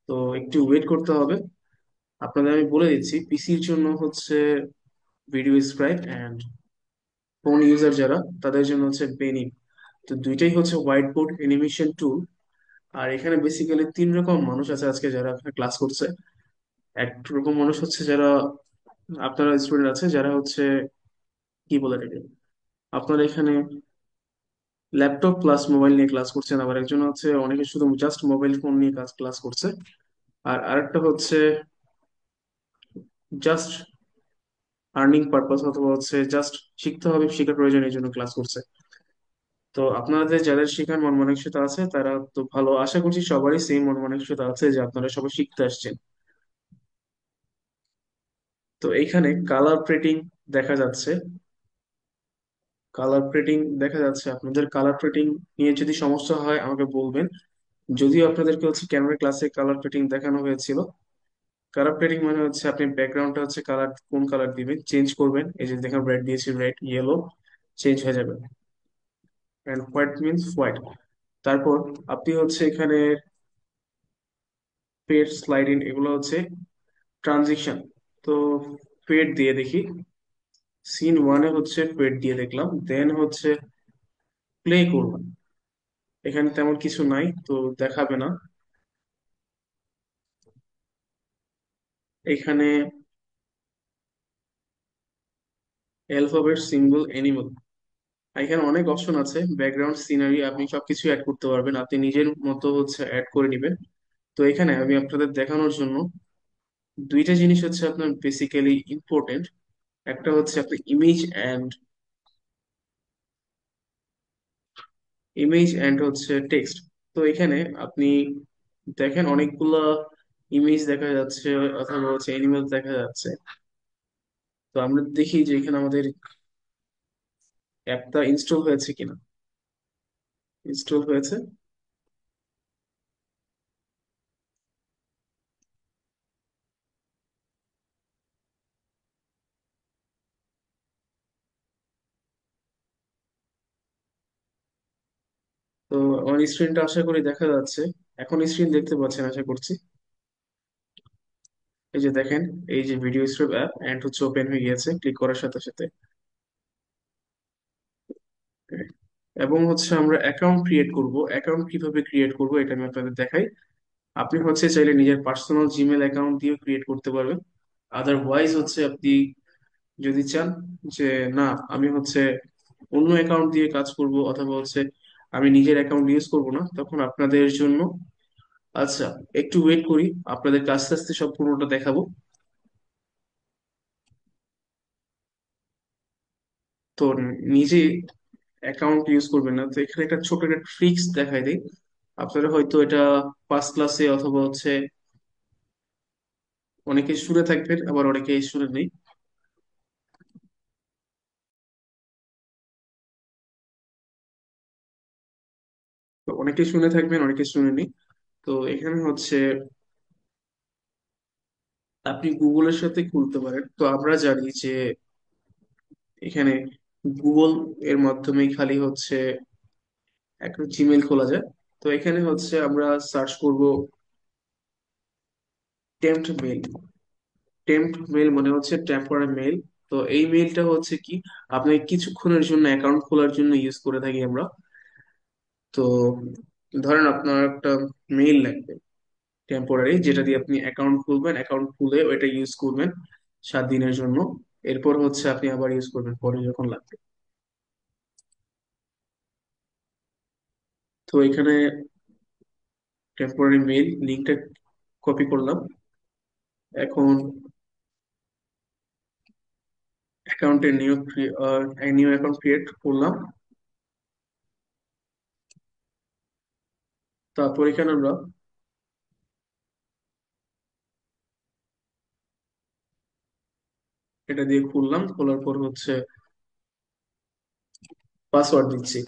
তো একটু ওয়েট করতে হবে। আপনাদের আমি বলে দিচ্ছি, পিসির জন্য হচ্ছে video scribe and phone user যারা তাদের জন্য হচ্ছে বেনিম। তো দুইটাই হচ্ছে হোয়াইট বোর্ড অ্যানিমেশন টুল। আর এখানে বেসিক্যালি তিন রকম মানুষ আছে আজকে যারা ক্লাস করছে। এক রকম মানুষ হচ্ছে যারা আপনারা স্টুডেন্ট আছে যারা হচ্ছে কি বলে এটাকে, আপনারা এখানে ল্যাপটপ প্লাস মোবাইল নিয়ে ক্লাস করছেন, আবার একজন হচ্ছে অনেকে শুধু জাস্ট মোবাইল ফোন নিয়ে ক্লাস করছে। আর আরেকটা হচ্ছে জাস্ট আর্নিং পারপাস অথবা হচ্ছে জাস্ট শিখতে হবে, শেখার প্রয়োজন এই জন্য ক্লাস করছে। তো আপনাদের যাদের শেখার মন মানসিকতা আছে তারা তো ভালো, আশা করছি সবারই সেম মন মানসিকতা আছে যে আপনারা সবাই শিখতে আসছেন। তো এইখানে কালার প্রেটিং দেখা যাচ্ছে। কালার প্রেটিং দেখা যাচ্ছে, আপনাদের কালার প্রেটিং নিয়ে যদি সমস্যা হয় আমাকে বলবেন। যদিও আপনাদেরকে হচ্ছে ক্যামেরা ক্লাসে কালার প্রেটিং দেখানো হয়েছিল। কালার প্রেটিং মানে হচ্ছে আপনি ব্যাকগ্রাউন্ডটা হচ্ছে কালার, কোন কালার দিবেন চেঞ্জ করবেন। এই যে দেখেন রেড দিয়েছি, রেড ইয়েলো চেঞ্জ হয়ে যাবে, এন্ড হোয়াইট মিনস হোয়াইট। তারপর আপনি হচ্ছে এখানে ফেড, স্লাইড ইন, এগুলো হচ্ছে ট্রানজিশন। তো ফেড দিয়ে দেখি, সিন ওয়ানে হচ্ছে ফেড দিয়ে দেখলাম, দেন হচ্ছে প্লে করলাম। এখানে তেমন কিছু নাই তো দেখাবে না। এখানে অ্যালফাবেট, সিম্বল, অ্যানিমাল, এখানে অনেক অপশন আছে, ব্যাকগ্রাউন্ড, সিনারি, আপনি সবকিছু অ্যাড করতে পারবেন, আপনি নিজের মতো হচ্ছে অ্যাড করে নেবেন। তো এখানে আমি আপনাদের দেখানোর জন্য দুইটা জিনিস হচ্ছে আপনার বেসিক্যালি ইম্পর্টেন্ট। একটা হচ্ছে আপনি ইমেজ অ্যান্ড হচ্ছে টেক্সট। তো এখানে আপনি দেখেন অনেকগুলা ইমেজ দেখা যাচ্ছে অথবা হচ্ছে অ্যানিমেল দেখা যাচ্ছে। তো আমরা দেখি যে এখানে আমাদের অ্যাপটা ইনস্টল হয়েছে কিনা। ইনস্টল হয়েছে। তো আমার স্ক্রিনটা আশা করি দেখা যাচ্ছে। এখন স্ক্রিন দেখতে পাচ্ছেন আশা করছি। এই যে দেখেন, এই যে ভিডিও স্ট্রিপ অ্যাপ এন্ড হচ্ছে ওপেন হয়ে গিয়েছে ক্লিক করার সাথে সাথে। এবং হচ্ছে আমরা অ্যাকাউন্ট ক্রিয়েট করব। অ্যাকাউন্ট কিভাবে ক্রিয়েট করব এটা আমি আপনাদের দেখাই। আপনি হচ্ছে চাইলে নিজের পার্সোনাল জিমেল অ্যাকাউন্ট দিয়ে ক্রিয়েট করতে পারবেন। আদারওয়াইজ হচ্ছে আপনি যদি চান যে না, আমি হচ্ছে অন্য অ্যাকাউন্ট দিয়ে কাজ করব অথবা হচ্ছে আমি নিজের অ্যাকাউন্ট ইউজ করব না, তখন আপনাদের জন্য, আচ্ছা একটু ওয়েট করি, আপনাদেরকে আস্তে আস্তে সব পুরোটা দেখাবো। তো নিজে অ্যাকাউন্ট ইউজ করবেন না, তো এখানে একটা ছোট একটা ট্রিক্স দেখাই দেই। আপনারা হয়তো এটা ফার্স্ট ক্লাসে অথবা হচ্ছে অনেকে শুনে থাকবেন, আবার অনেকে শুনে নেই। তো অনেকে শুনে থাকবেন, অনেকে শুনেনি। তো এখানে হচ্ছে আপনি গুগলের সাথে খুলতে পারেন। তো আমরা জানি যে এখানে গুগল এর মাধ্যমেই খালি হচ্ছে একটা জিমেল খোলা যায়। তো এখানে হচ্ছে আমরা সার্চ করব টেম্পড মেল। টেম্পড মেল মানে হচ্ছে টেম্পোরারি মেল। তো এই মেলটা হচ্ছে কি, আপনাকে কিছুক্ষণের জন্য অ্যাকাউন্ট খোলার জন্য ইউজ করে থাকি আমরা। তো ধরেন আপনার একটা মেইল লাগবে টেম্পোরারি, যেটা দিয়ে আপনি অ্যাকাউন্ট খুলবেন, অ্যাকাউন্ট খুলে ওইটা ইউজ করবেন 7 দিনের জন্য। এরপর হচ্ছে আপনি আবার ইউজ করবেন পরে যখন লাগবে। তো এখানে টেম্পোরারি মেইল লিঙ্কটা কপি করলাম। এখন অ্যাকাউন্টে নিউ অ্যাকাউন্ট ক্রিয়েট করলাম। তারপর এখানে আমরা এটা দিয়ে খুললাম, খোলার পর হচ্ছে পাসওয়ার্ড দিচ্ছি।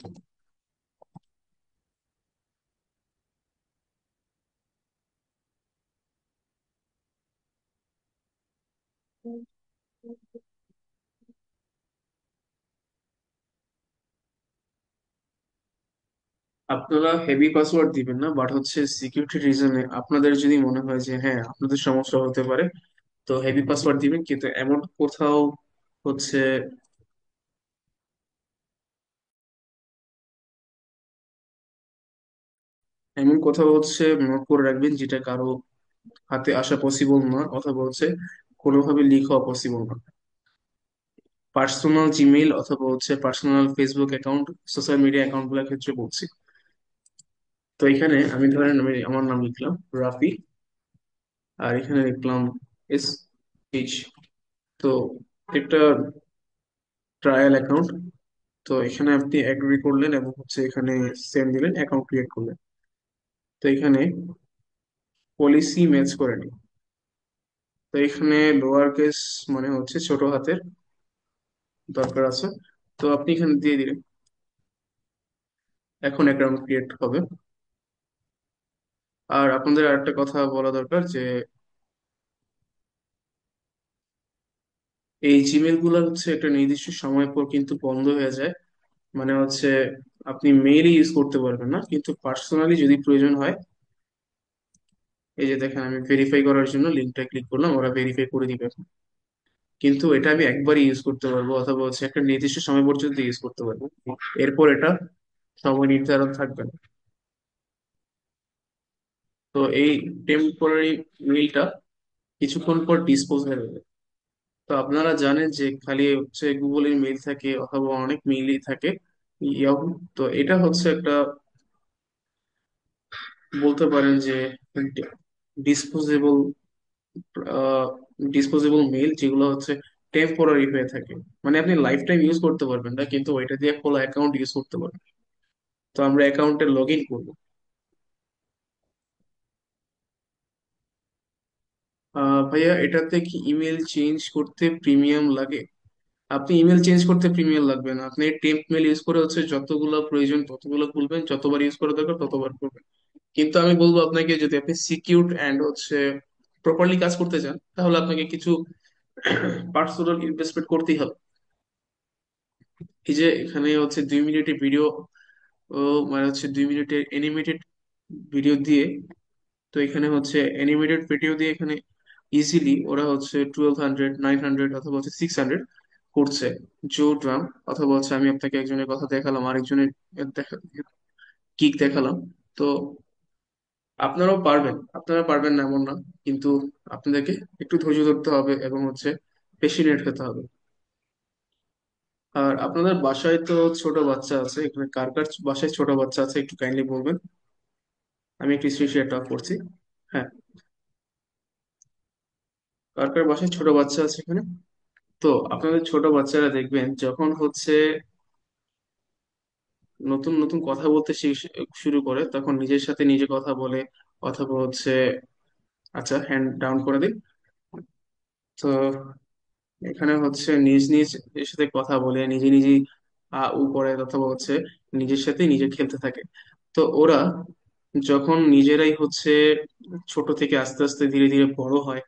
আপনারা হেভি পাসওয়ার্ড দিবেন না, বাট হচ্ছে সিকিউরিটি রিজনে আপনাদের যদি মনে হয় যে হ্যাঁ আপনাদের সমস্যা হতে পারে, তো হেভি পাসওয়ার্ড দিবেন। কিন্তু এমন কোথাও হচ্ছে, এমন কোথাও হচ্ছে নোট করে রাখবেন যেটা কারো হাতে আসা পসিবল না, অথবা হচ্ছে কোনোভাবে লিক হওয়া পসিবল না। পার্সোনাল জিমেইল অথবা হচ্ছে personal Facebook account, social media account গুলোর ক্ষেত্রে বলছি। তো এখানে আমি ধরেন আমি আমার নাম লিখলাম রাফি, আর এখানে লিখলাম SH। তো একটা ট্রায়াল অ্যাকাউন্ট। তো এখানে আপনি এগ্রি করলেন এবং হচ্ছে এখানে সেন্ড দিলেন, অ্যাকাউন্ট ক্রিয়েট করলেন। তো এখানে পলিসি ম্যাচ করে নিন। তো তো এখানে লোয়ার কেস মানে হচ্ছে ছোট হাতের দরকার আছে। তো আপনি এখানে দিয়ে দিলেন। এখন অ্যাকাউন্ট ক্রিয়েট হবে। আর আপনাদের আরেকটা কথা বলা দরকার যে এই জিমেল গুলো হচ্ছে একটা নির্দিষ্ট সময় পর কিন্তু বন্ধ হয়ে যায়। মানে হচ্ছে আপনি মেইলই ইউজ করতে পারবেন না, কিন্তু পার্সোনালি যদি প্রয়োজন হয়, এই যে দেখেন আমি ভেরিফাই করার জন্য লিঙ্কটা ক্লিক করলাম, ওরা ভেরিফাই করে দিবে। কিন্তু এটা আমি একবারই ইউজ করতে পারবো, অথবা হচ্ছে একটা নির্দিষ্ট সময় পর্যন্ত ইউজ করতে পারবো। এরপর এটা সময় নির্ধারণ থাকবে না। তো এই টেম্পোরারি মেইলটা কিছুক্ষণ পর ডিসপোজ হয়ে যাবে। তো আপনারা জানেন যে খালি হচ্ছে গুগলের মেইল থাকে অথবা অনেক মেইলই থাকে ইয়াহু। তো এটা হচ্ছে একটা, বলতে পারেন যে ডিসপোজেবল ডিসপোজেবল মেইল, যেগুলো হচ্ছে টেম্পোরারি হয়ে থাকে। মানে আপনি লাইফ টাইম ইউজ করতে পারবেন না, কিন্তু ওইটা দিয়ে খোলা অ্যাকাউন্ট ইউজ করতে পারবেন। তো আমরা অ্যাকাউন্টে লগ ইন করবো। ভাইয়া, এটাতে কি ইমেল চেঞ্জ করতে প্রিমিয়াম লাগে? আপনি ইমেল চেঞ্জ করতে প্রিমিয়াম লাগবে না, আপনি টেম্প মেল ইউজ করে হচ্ছে যতগুলো প্রয়োজন ততগুলো খুলবেন, যতবার ইউজ করা দরকার ততবার করবেন। কিন্তু আমি বলবো আপনাকে, যদি আপনি সিকিউরড অ্যান্ড হচ্ছে প্রপারলি কাজ করতে চান, তাহলে আপনাকে কিছু পার্সোনাল ইনভেস্টমেন্ট করতেই হবে। এই যে এখানে হচ্ছে 2 মিনিটের ভিডিও, ও মানে হচ্ছে 2 মিনিটের অ্যানিমেটেড ভিডিও দিয়ে, তো এখানে হচ্ছে অ্যানিমেটেড ভিডিও দিয়ে এখানে ইজিলি ওরা হচ্ছে 1200, 900 অথবা হচ্ছে 600 করছে জো ড্রাম। অথবা হচ্ছে আমি আপনাকে একজনের কথা দেখালাম, আরেকজনের কিক দেখালাম। তো আপনারাও পারবেন, আপনারা পারবেন না এমন না, কিন্তু আপনাদেরকে একটু ধৈর্য ধরতে হবে এবং হচ্ছে পেশেন্ট হতে হবে। আর আপনাদের বাসায় তো ছোট বাচ্চা আছে, এখানে কার কার বাসায় ছোট বাচ্চা আছে একটু কাইন্ডলি বলবেন। আমি একটু স্ক্রিন শেয়ারটা করছি। হ্যাঁ, কার কার বাসায় ছোট বাচ্চা আছে এখানে? তো আপনাদের ছোট বাচ্চারা দেখবেন যখন হচ্ছে নতুন নতুন কথা বলতে শুরু করে, তখন নিজের সাথে নিজে কথা বলে, অথবা হচ্ছে, আচ্ছা হ্যান্ড ডাউন করে দিন। তো এখানে হচ্ছে নিজ নিজ এর সাথে কথা বলে নিজে নিজেই উ করে, অথবা হচ্ছে নিজের সাথে নিজে খেলতে থাকে। তো ওরা যখন নিজেরাই হচ্ছে ছোট থেকে আস্তে আস্তে ধীরে ধীরে বড় হয়,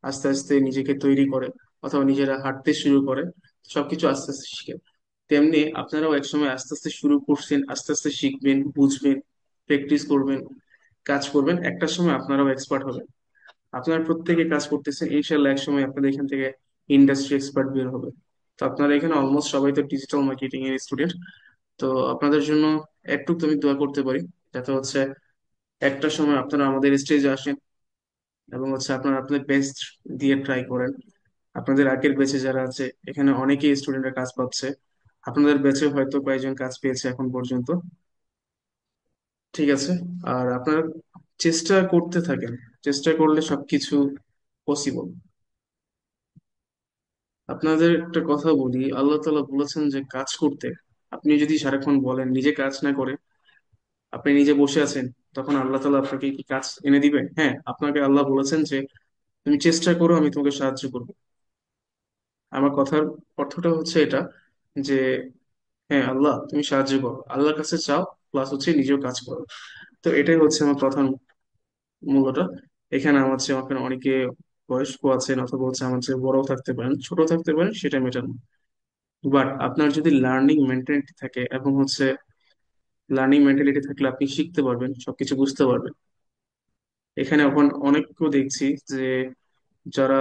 আস্তে আস্তে নিজেকে তৈরি করে, অথবা নিজেরা হাঁটতে শুরু করে, সবকিছু আস্তে আস্তে শিখে। তেমনি আপনারাও একসময় আস্তে আস্তে শুরু করছেন, আস্তে আস্তে শিখবেন, বুঝবেন, প্র্যাকটিস করবেন, কাজ করবেন, একটা সময় আপনারাও এক্সপার্ট হবেন। আপনারা প্রত্যেকে কাজ করতেছেন, ইনশাল্লাহ এক সময় আপনাদের এখান থেকে ইন্ডাস্ট্রি এক্সপার্ট বের হবে। তো আপনারা এখানে অলমোস্ট সবাই তো ডিজিটাল মার্কেটিং এর স্টুডেন্ট। তো আপনাদের জন্য একটু আমি দোয়া করতে পারি, যাতে হচ্ছে একটা সময় আপনারা আমাদের স্টেজে আসেন, এবং হচ্ছে আপনারা আপনাদের বেস্ট দিয়ে ট্রাই করেন। আপনাদের আগের ব্যাচে যারা আছে এখানে অনেকেই স্টুডেন্টরা কাজ পাচ্ছে, আপনাদের ব্যাচে হয়তো কয়েকজন কাজ পেয়েছে এখন পর্যন্ত। ঠিক আছে। আর আপনারা চেষ্টা করতে থাকেন, চেষ্টা করলে সবকিছু পসিবল। আপনাদের একটা কথা বলি, আল্লাহ তাআলা বলেছেন যে কাজ করতে। আপনি যদি সারাক্ষণ বলেন নিজে কাজ না করে আপনি নিজে বসে আছেন, তখন আল্লাহ তাআলা আপনাকে কি কাজ এনে দিবে? হ্যাঁ, আপনাকে আল্লাহ বলেছেন যে তুমি চেষ্টা করো, আমি তোমাকে সাহায্য করবো। আমার কথার অর্থটা হচ্ছে এটা, যে হ্যাঁ আল্লাহ তুমি সাহায্য করো, আল্লাহর কাছে চাও, প্লাস হচ্ছে নিজেও কাজ করো। তো এটাই হচ্ছে আমার প্রধান মূল্যটা। এখানে আমার চেয়ে আমার অনেকে বয়স্ক আছেন, অথবা হচ্ছে আমার চেয়ে বড় থাকতে পারেন, ছোট থাকতে পারেন, সেটা মেটার না। বাট আপনার যদি লার্নিং মেন্টালিটি থাকে এবং হচ্ছে লার্নিং মেন্টালিটি থাকলে আপনি শিখতে পারবেন, সবকিছু বুঝতে পারবেন। এখানে এখন অনেককেও দেখছি যে যারা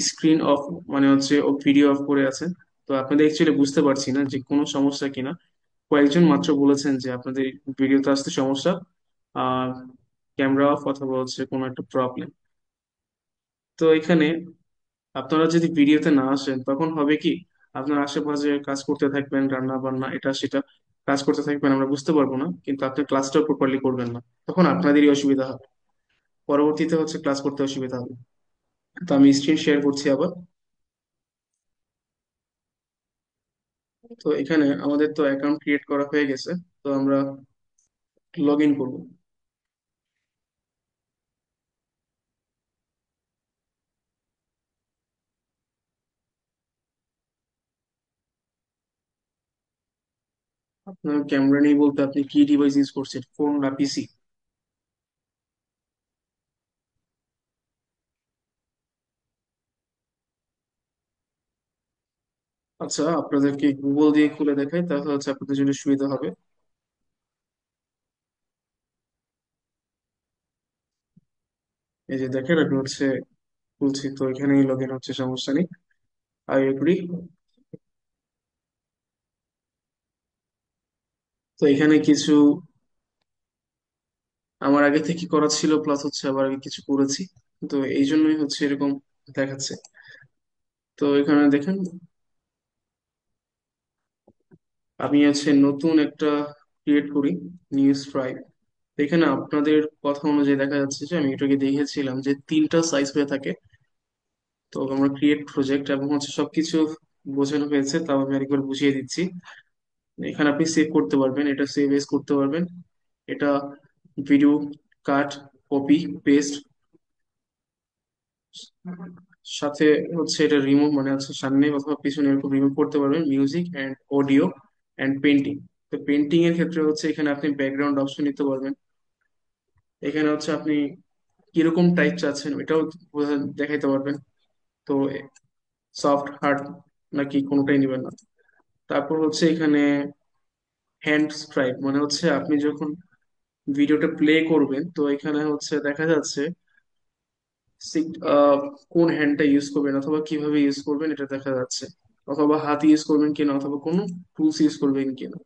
স্ক্রিন অফ মানে হচ্ছে ও ভিডিও অফ করে আছে। তো আপনাদের অ্যাকচুয়ালি বুঝতে পারছি না যে কোনো সমস্যা কিনা। কয়েকজন মাত্র বলেছেন যে আপনাদের ভিডিওতে আসতে সমস্যা, আর ক্যামেরা অফ অথবা হচ্ছে কোনো একটা প্রবলেম। তো এখানে আপনারা যদি ভিডিওতে না আসেন তখন হবে কি, আপনার আশেপাশে কাজ করতে থাকবেন, রান্না বান্না এটা সেটা কাজ করতে থাকবেন, আমরা বুঝতে পারবো না, কিন্তু আপনি ক্লাসটাও প্রপারলি করবেন না। তখন আপনাদেরই অসুবিধা হবে, পরবর্তীতে হচ্ছে ক্লাস করতে অসুবিধা হবে। তো আমি স্ক্রিন শেয়ার করছি আবার। তো এখানে আমাদের তো অ্যাকাউন্ট ক্রিয়েট করা হয়ে গেছে। তো আমরা লগ ইন করবো। আপনার ক্যামেরা নেই বলতে আপনি কি ডিভাইস ইউজ করছেন, ফোন না পিসি? আচ্ছা, আপনাদেরকে গুগল দিয়ে খুলে দেখাই, তাহলে হচ্ছে আপনাদের জন্য সুবিধা হবে। এই যে দেখেন, আমি হচ্ছে খুলছি, তো এখানেই লগ ইন হচ্ছে, সমস্যা নেই। I agree. তো এখানে কিছু আমার আগে থেকে করা ছিল, প্লাস হচ্ছে আবার আমি কিছু করেছি, তো এই জন্যই হচ্ছে এরকম দেখাচ্ছে। তো এখানে দেখেন, আমি আছে নতুন একটা ক্রিয়েট করি, নিউ স্ট্রাইপ। এখানে আপনাদের কথা অনুযায়ী দেখা যাচ্ছে যে আমি এটাকে দেখেছিলাম যে তিনটা সাইজ হয়ে থাকে। তো আমরা ক্রিয়েট প্রজেক্ট এবং হচ্ছে সবকিছু বোঝানো হয়েছে, তাও আমি আরেকবার বুঝিয়ে দিচ্ছি। এখানে আপনি সেভ করতে পারবেন, এটা সেভ এস করতে পারবেন, এটা ভিডিও কাট, কপি, পেস্ট, সাথে হচ্ছে এটা রিমুভ, মানে হচ্ছে সামনে অথবা পিছনে এরকম রিমুভ করতে পারবেন, music and audio and painting. তো পেন্টিং এর ক্ষেত্রে হচ্ছে এখানে আপনি ব্যাকগ্রাউন্ড অপশন নিতে পারবেন। এখানে হচ্ছে আপনি কিরকম টাইপ চাচ্ছেন এটাও দেখাইতে পারবেন। তো সফট হার্ড নাকি কোনোটাই নেবেন না। তারপর হচ্ছে এখানে হ্যান্ড স্ট্রাইপ, মানে হচ্ছে আপনি যখন ভিডিওটা প্লে করবেন, তো এখানে হচ্ছে দেখা যাচ্ছে কোন হ্যান্ডটা ইউজ করবেন অথবা কিভাবে ইউজ করবেন এটা দেখা যাচ্ছে, অথবা হাত ইউজ করবেন কিনা অথবা কোনো টুলস ইউজ করবেন কিনা।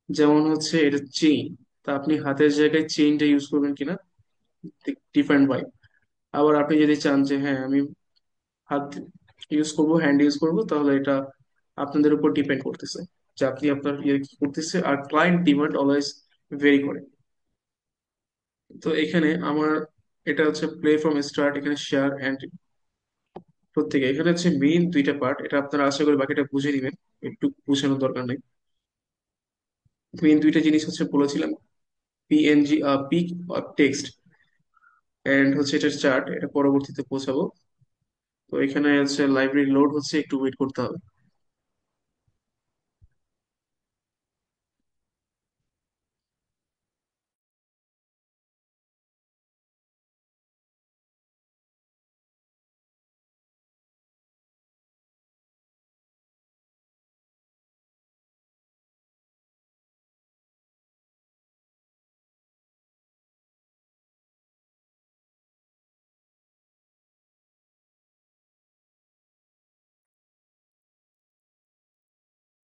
যেমন হচ্ছে এটা চেইন, তা আপনি হাতের জায়গায় চেইনটা ইউজ করবেন কিনা, ডিফারেন্ট বাই। আবার আপনি যদি চান যে হ্যাঁ আমি হাত ইউজ করব, হ্যান্ড ইউজ করব, তাহলে এটা আপনাদের উপর ডিপেন্ড করতেছে যে আপনি আপনার ইয়ে কি করতেছে। আর ক্লায়েন্ট ডিমান্ড অলওয়েজ ভেরি করে। তো এখানে আমার এটা হচ্ছে প্লে ফ্রম স্টার্ট, এখানে শেয়ার অ্যান্ড প্রত্যেকে, এখানে হচ্ছে মেইন দুইটা পার্ট, এটা আপনারা আশা করি বাকিটা বুঝে নিবেন, একটু বুঝানোর দরকার নেই। মেইন দুইটা জিনিস হচ্ছে বলেছিলাম, পিএনজি, পিক টেক্সট, এন্ড হচ্ছে এটা চার্ট, এটা পরবর্তীতে পৌঁছাবো। তো এখানে হচ্ছে লাইব্রেরি লোড হচ্ছে, একটু ওয়েট করতে হবে।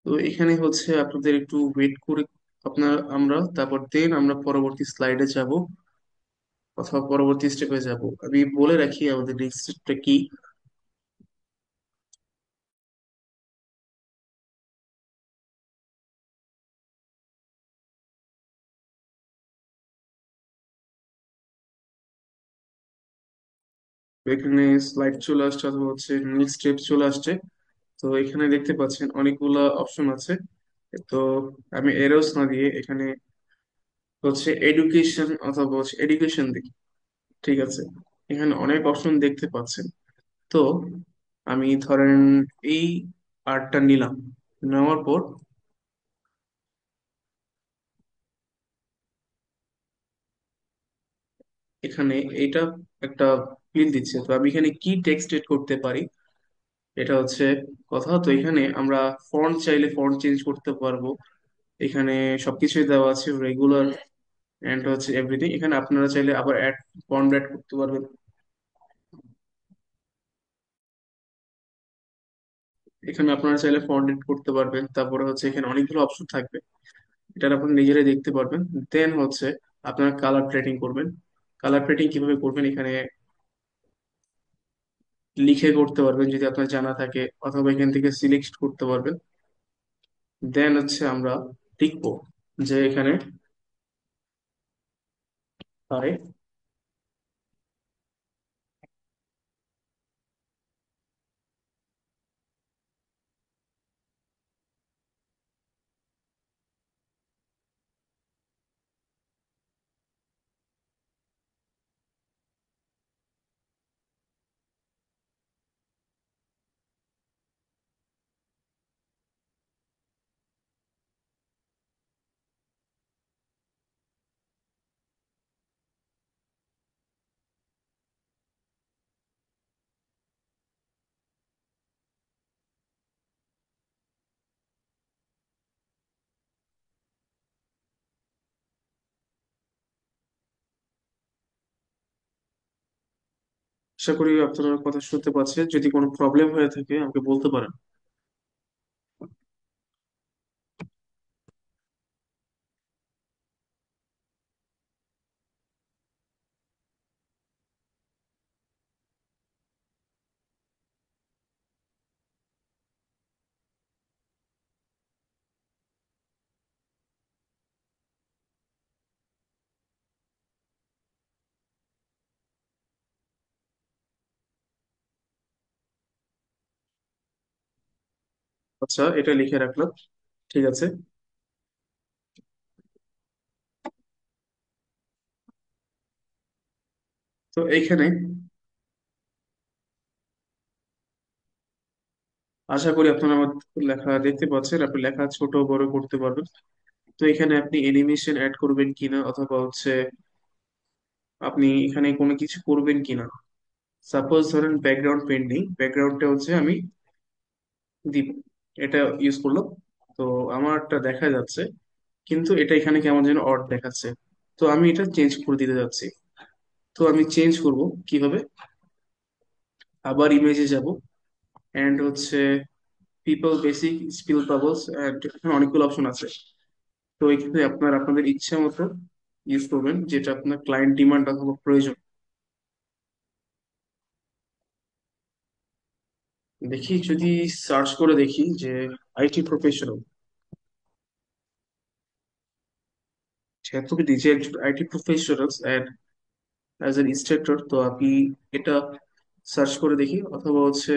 তো এখানে হচ্ছে আপনাদের একটু ওয়েট করে আমরা তারপর দেন আমরা পরবর্তী স্লাইডে যাব অথবা পরবর্তী স্টেপে যাব। আমি বলে রাখি আমাদের নেক্সট স্টেপটা কি। এখানে স্লাইড চলে আসছে অথবা হচ্ছে নেক্সট স্টেপ চলে আসছে। তো এখানে দেখতে পাচ্ছেন অনেকগুলা অপশন আছে। তো আমি এরোস না দিয়ে এখানে হচ্ছে এডুকেশন অথবা হচ্ছে এডুকেশন দিই। ঠিক আছে, এখানে অনেক অপশন দেখতে পাচ্ছেন। তো আমি ধরেন এই আর্টটা নিলাম, নেওয়ার পর এখানে এটা একটা ফিল দিচ্ছে, তো আমি এখানে কি টেক্সট এড করতে পারি, এটা হচ্ছে কথা। তো এখানে আমরা ফন্ট চাইলে ফন্ট চেঞ্জ করতে পারবো। এখানে সবকিছুই দেওয়া আছে, রেগুলার এন্ড হচ্ছে এভরিথিং। এখানে আপনারা চাইলে আবার অ্যাড, ফন্ট অ্যাড করতে পারবেন। এখানে আপনারা চাইলে ফন্ট এড করতে পারবেন, তারপরে হচ্ছে এখানে অনেকগুলো অপশন থাকবে, এটা আপনারা নিজেরাই দেখতে পারবেন। দেন হচ্ছে আপনারা কালার প্লেটিং করবেন। কালার প্লেটিং কিভাবে করবেন এখানে লিখে করতে পারবেন যদি আপনার জানা থাকে, অথবা এখান থেকে সিলেক্ট করতে পারবেন। দেন হচ্ছে আমরা লিখবো যে এখানে পারে। আশা করি আপনারা কথা শুনতে পাচ্ছেন। যদি কোনো প্রবলেম হয়ে থাকে আমাকে বলতে পারেন। আচ্ছা, এটা লিখে রাখলাম। ঠিক আছে। তো এইখানে আশা করি আপনারা আমার লেখা দেখতে পাচ্ছেন, আপনি লেখা ছোট বড় করতে পারবেন। তো এখানে আপনি অ্যানিমেশন অ্যাড করবেন কিনা, অথবা হচ্ছে আপনি এখানে কোনো কিছু করবেন কিনা। সাপোজ ধরেন ব্যাকগ্রাউন্ড পেন্টিং, ব্যাকগ্রাউন্ডটা হচ্ছে আমি দিব, এটা ইউজ করলাম। তো আমারটা দেখা যাচ্ছে, কিন্তু এটা এখানে কেমন যেন অড দেখাচ্ছে। তো আমি এটা চেঞ্জ করে দিতে যাচ্ছি। তো আমি চেঞ্জ করব কিভাবে? আবার ইমেজে যাব, এন্ড হচ্ছে people basic spill bubbles, and এখানে অনেকগুলো অপশন আছে। তো এখানে আপনাদের ইচ্ছা মতো ইউজ করবেন, যেটা আপনার ক্লায়েন্ট ডিমান্ড অথবা প্রয়োজন। দেখি, যদি সার্চ করে দেখি যে আইটি প্রফেশনাল, যেহেতু কি নিজে একজন IT professional and as an instructor, তো আপনি এটা সার্চ করে দেখি, অথবা হচ্ছে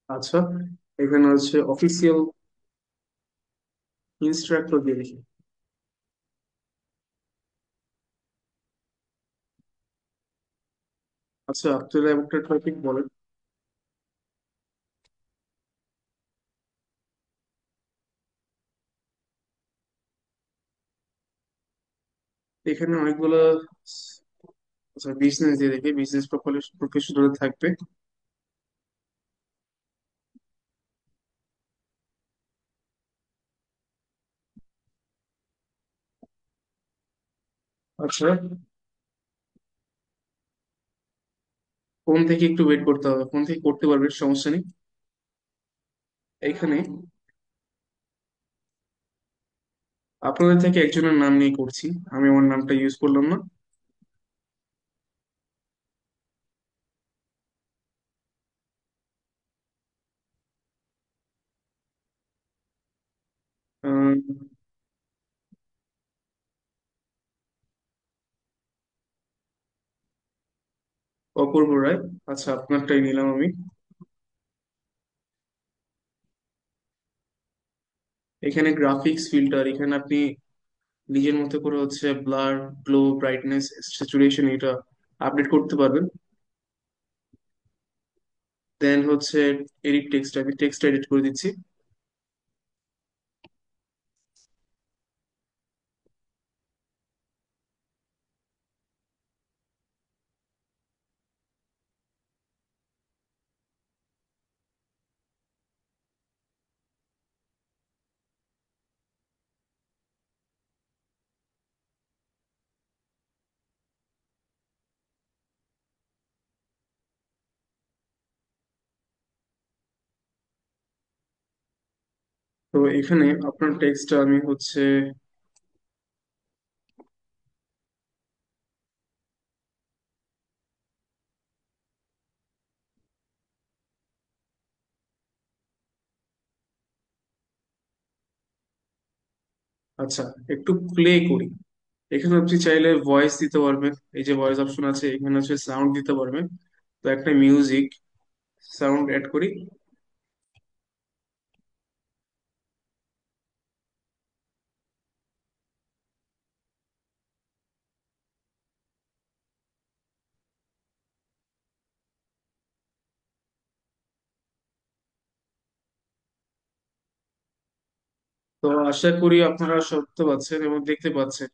আচ্ছা, এখানে হচ্ছে অফিসিয়াল ইনস্ট্রাক্টর দিয়ে দেখি। আচ্ছা, আপনারা একটা টপিক বলেন। এখানে অনেকগুলো, আচ্ছা বিজনেস দিয়ে দেখি, বিজনেস প্রফেশনাল থাকবে। আচ্ছা, ফোন থেকে একটু ওয়েট করতে হবে, ফোন থেকে করতে পারবে, সমস্যা নেই। এখানে আপনাদের থেকে একজনের নাম নিয়ে করছি, আমি আমার নামটা ইউজ করলাম না। আহ, অপূর্ব রায়। আচ্ছা, আপনারটাই নিলাম আমি। এখানে গ্রাফিক্স ফিল্টার, এখানে আপনি নিজের মতো করে হচ্ছে ব্লার, গ্লো, ব্রাইটনেস, স্যাচুরেশন এটা আপডেট করতে পারবেন। দেন হচ্ছে এডিট টেক্সট, আমি টেক্সট এডিট করে দিচ্ছি। তো এখানে আপনার টেক্সটটা আমি হচ্ছে, আচ্ছা একটু প্লে করি। এখানে আপনি চাইলে ভয়েস দিতে পারবেন, এই যে ভয়েস অপশন আছে, এখানে হচ্ছে সাউন্ড দিতে পারবেন। তো একটা মিউজিক সাউন্ড অ্যাড করি। তো আশা করি আপনারা শুনতে পাচ্ছেন এবং দেখতে পাচ্ছেন।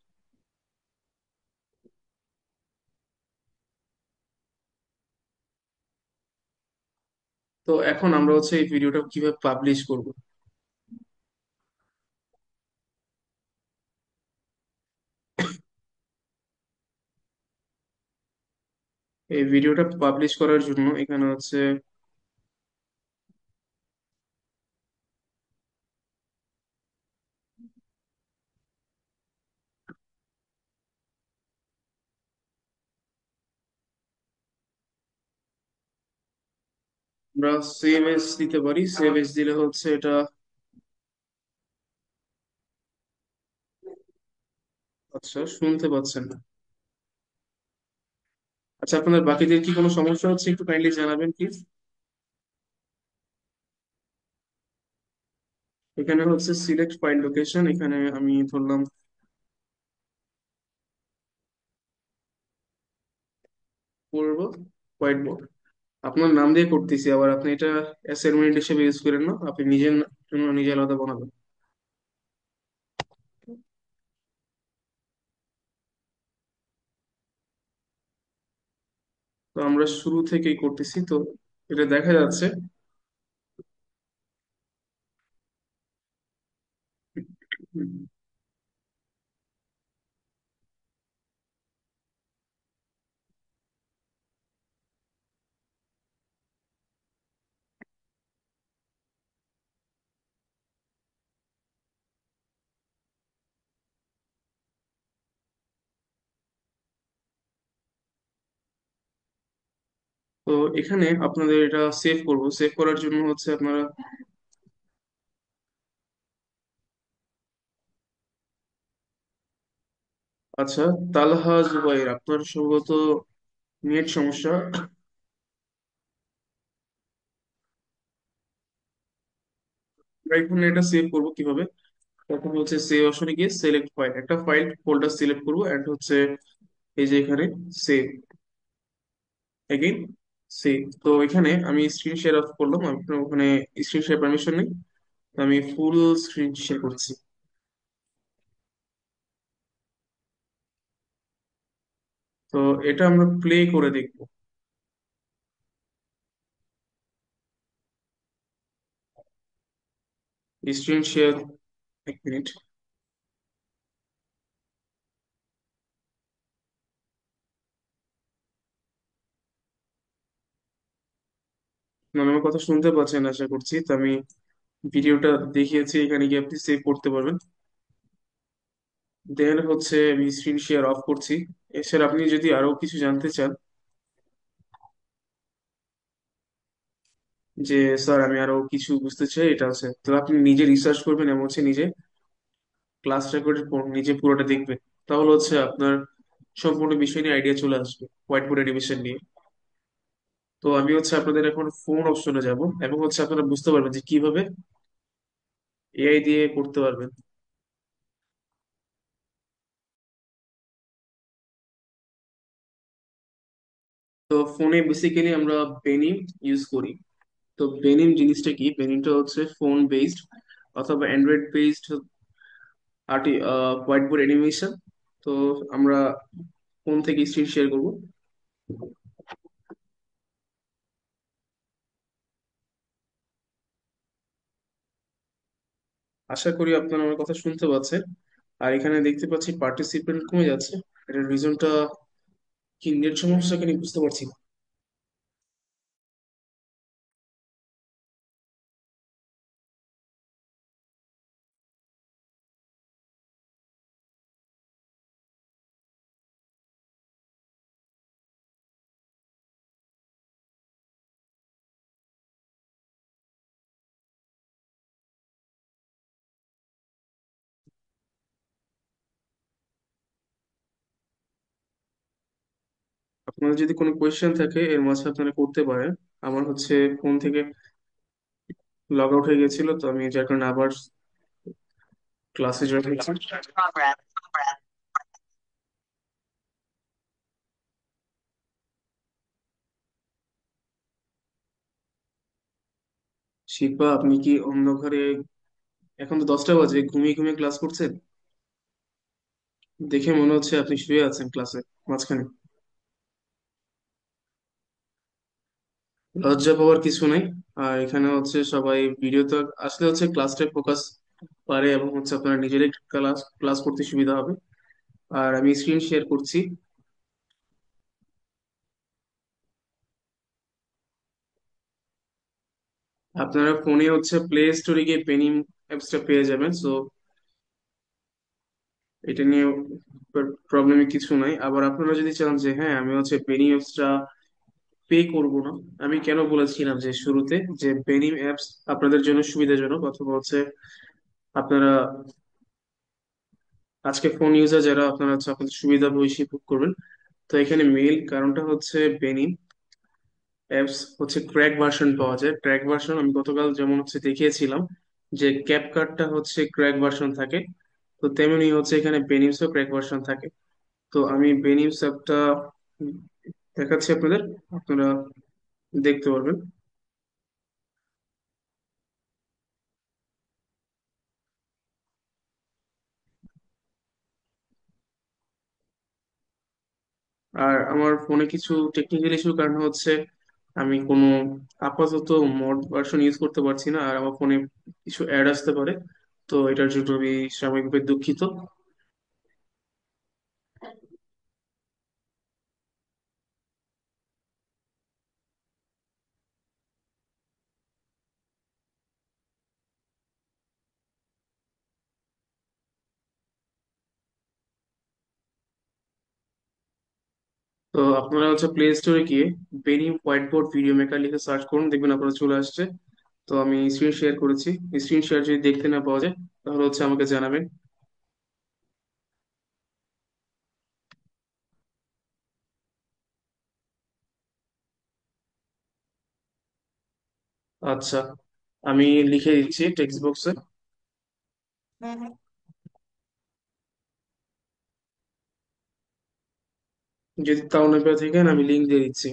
তো এখন আমরা হচ্ছে এই ভিডিওটা কিভাবে পাবলিশ করব। এই ভিডিওটা পাবলিশ করার জন্য এখানে হচ্ছে আমরা সেভ এজ দিতে পারি। সেভ এজ দিলে হচ্ছে এটা। আচ্ছা, শুনতে পাচ্ছেন না? আচ্ছা, আপনাদের বাকিদের কি কোনো সমস্যা হচ্ছে একটু কাইন্ডলি জানাবেন প্লিজ। এখানে হচ্ছে সিলেক্ট ফাইল লোকেশন, এখানে আমি ধরলাম করব হোয়াইট বোর্ড। আপনার নাম দিয়ে করতেছি, আবার আপনি এটা অ্যাসাইনমেন্ট হিসেবে ইউজ করেন না, আপনি নিজের জন্য নিজে আলাদা বানাবেন। তো আমরা শুরু থেকেই করতেছি, তো এটা দেখা যাচ্ছে। তো এখানে আপনাদের এটা সেভ করব। সেভ করার জন্য হচ্ছে আপনারা, আচ্ছা, তালহা জুবাইর, আপনার সম্ভবত নেট সমস্যা। আমরা এখন এটা সেভ করব কিভাবে? তখন হচ্ছে সেভ অপশনে গিয়ে সিলেক্ট ফাইল, একটা ফাইল ফোল্ডার সিলেক্ট করব এন্ড হচ্ছে এই যে এখানে সেভ, এগেইন সেভ। তো এখানে আমি স্ক্রিন শেয়ার অফ করলাম, আপনার ওখানে স্ক্রিন শেয়ার পারমিশন নেই, তো আমি ফুল স্ক্রিন শেয়ার করছি। তো এটা আমরা প্লে করে দেখবো। স্ক্রিন শেয়ার, এক মিনিট। মানে আমার কথা শুনতে পাচ্ছেন আশা করছি। তো আমি ভিডিওটা দেখিয়েছি, এখানে গিয়ে আপনি সেভ করতে পারবেন। দেন হচ্ছে আমি স্ক্রিন শেয়ার অফ করছি। এছাড়া আপনি যদি আরো কিছু জানতে চান যে স্যার আমি আরো কিছু বুঝতে চাই, এটা আছে, তো আপনি নিজে রিসার্চ করবেন এবং হচ্ছে নিজে ক্লাস রেকর্ডের পর নিজে পুরোটা দেখবেন। তাহলে হচ্ছে আপনার সম্পূর্ণ বিষয় নিয়ে আইডিয়া চলে আসবে হোয়াইট বোর্ড অ্যানিমেশন নিয়ে। তো আমি হচ্ছে আপনাদের এখন ফোন অপশনে যাব এবং হচ্ছে আপনারা বুঝতে পারবেন যে কিভাবে এআই দিয়ে করতে পারবেন। তো ফোনে বেসিক্যালি আমরা বেনিম ইউজ করি। তো বেনিম জিনিসটা কি? বেনিমটা হচ্ছে ফোন বেসড অথবা Android based RT white board animation. তো আমরা ফোন থেকে স্ক্রিন শেয়ার করব। আশা করি আপনারা আমার কথা শুনতে পাচ্ছেন। আর এখানে দেখতে পাচ্ছি পার্টিসিপেন্ট কমে যাচ্ছে। এটার রিজনটা কি? নেট সমস্যা কেন বুঝতে পারছি না। আপনাদের যদি কোনো কোয়েশ্চেন থাকে এর মাঝে আপনারা করতে পারেন। আমার হচ্ছে ফোন থেকে লগ আউট হয়ে গেছিল, তো আমি যার কারণে আবার ক্লাসে জয়েন হয়েছি। শিল্পা, আপনি কি অন্য ঘরে? এখন তো 10টা বাজে, ঘুমিয়ে ঘুমিয়ে ক্লাস করছেন। দেখে মনে হচ্ছে আপনি শুয়ে আছেন ক্লাসে মাঝখানে। লজ্জা পাওয়ার কিছু নাই। আর এখানে হচ্ছে সবাই ভিডিওতে আসলে হচ্ছে ক্লাসটায় ফোকাস পারে, এবং হচ্ছে আপনারা নিজেরাই ক্লাস ক্লাস করতে সুবিধা হবে। আর আমি স্ক্রিন শেয়ার করছি। আপনারা ফোনে হচ্ছে প্লে স্টোরে গিয়ে পেনিম অ্যাপসটা পেয়ে যাবেন। সো এটা নিয়ে প্রবলেমে কিছু নাই। আবার আপনারা যদি চান যে হ্যাঁ আমি হচ্ছে পেনিম অ্যাপসটা পে করব না, আমি কেন বলেছিলাম যে শুরুতে যে পেনিম অ্যাপস আপনাদের জন্য সুবিধাজনক, অথবা হচ্ছে আপনারা আজকে ফোন ইউজার যারা, আপনারা হচ্ছে আপনাদের সুবিধা বেশি ভোগ করবেন। তো এখানে মেইল কারণটা হচ্ছে বেনিম অ্যাপস হচ্ছে ক্র্যাক ভার্সন পাওয়া যায়। ক্র্যাক ভার্সন আমি গতকাল যেমন হচ্ছে দেখিয়েছিলাম যে ক্যাপকাটটা হচ্ছে ক্র্যাক ভার্সন থাকে, তো তেমনি হচ্ছে এখানে বেনিমসও ক্র্যাক ভার্সন থাকে। তো আমি বেনিমস অ্যাপটা দেখাচ্ছি আপনাদের, আপনারা দেখতে পারবেন। আর আমার ফোনে কিছু টেকনিক্যাল ইস্যুর কারণে হচ্ছে আমি কোনো আপাতত মড ভার্সন ইউজ করতে পারছি না, আর আমার ফোনে কিছু অ্যাড আসতে পারে। তো এটার জন্য আমি সাময়িকভাবে দুঃখিত। তো আপনারা হচ্ছে প্লে স্টোরে গিয়ে বেনি হোয়াইট বোর্ড ভিডিও মেকার লিখে সার্চ করুন, দেখবেন আপনারা চলে আসছে। তো আমি স্ক্রিন শেয়ার করেছি। স্ক্রিন শেয়ার যদি দেখতে না পাওয়া যায় তাহলে হচ্ছে আমাকে জানাবেন। আচ্ছা, আমি লিখে দিচ্ছি টেক্সট বক্সে। যদি তাও না পেয়ে থাকেন আমি লিঙ্ক দিয়ে দিচ্ছি।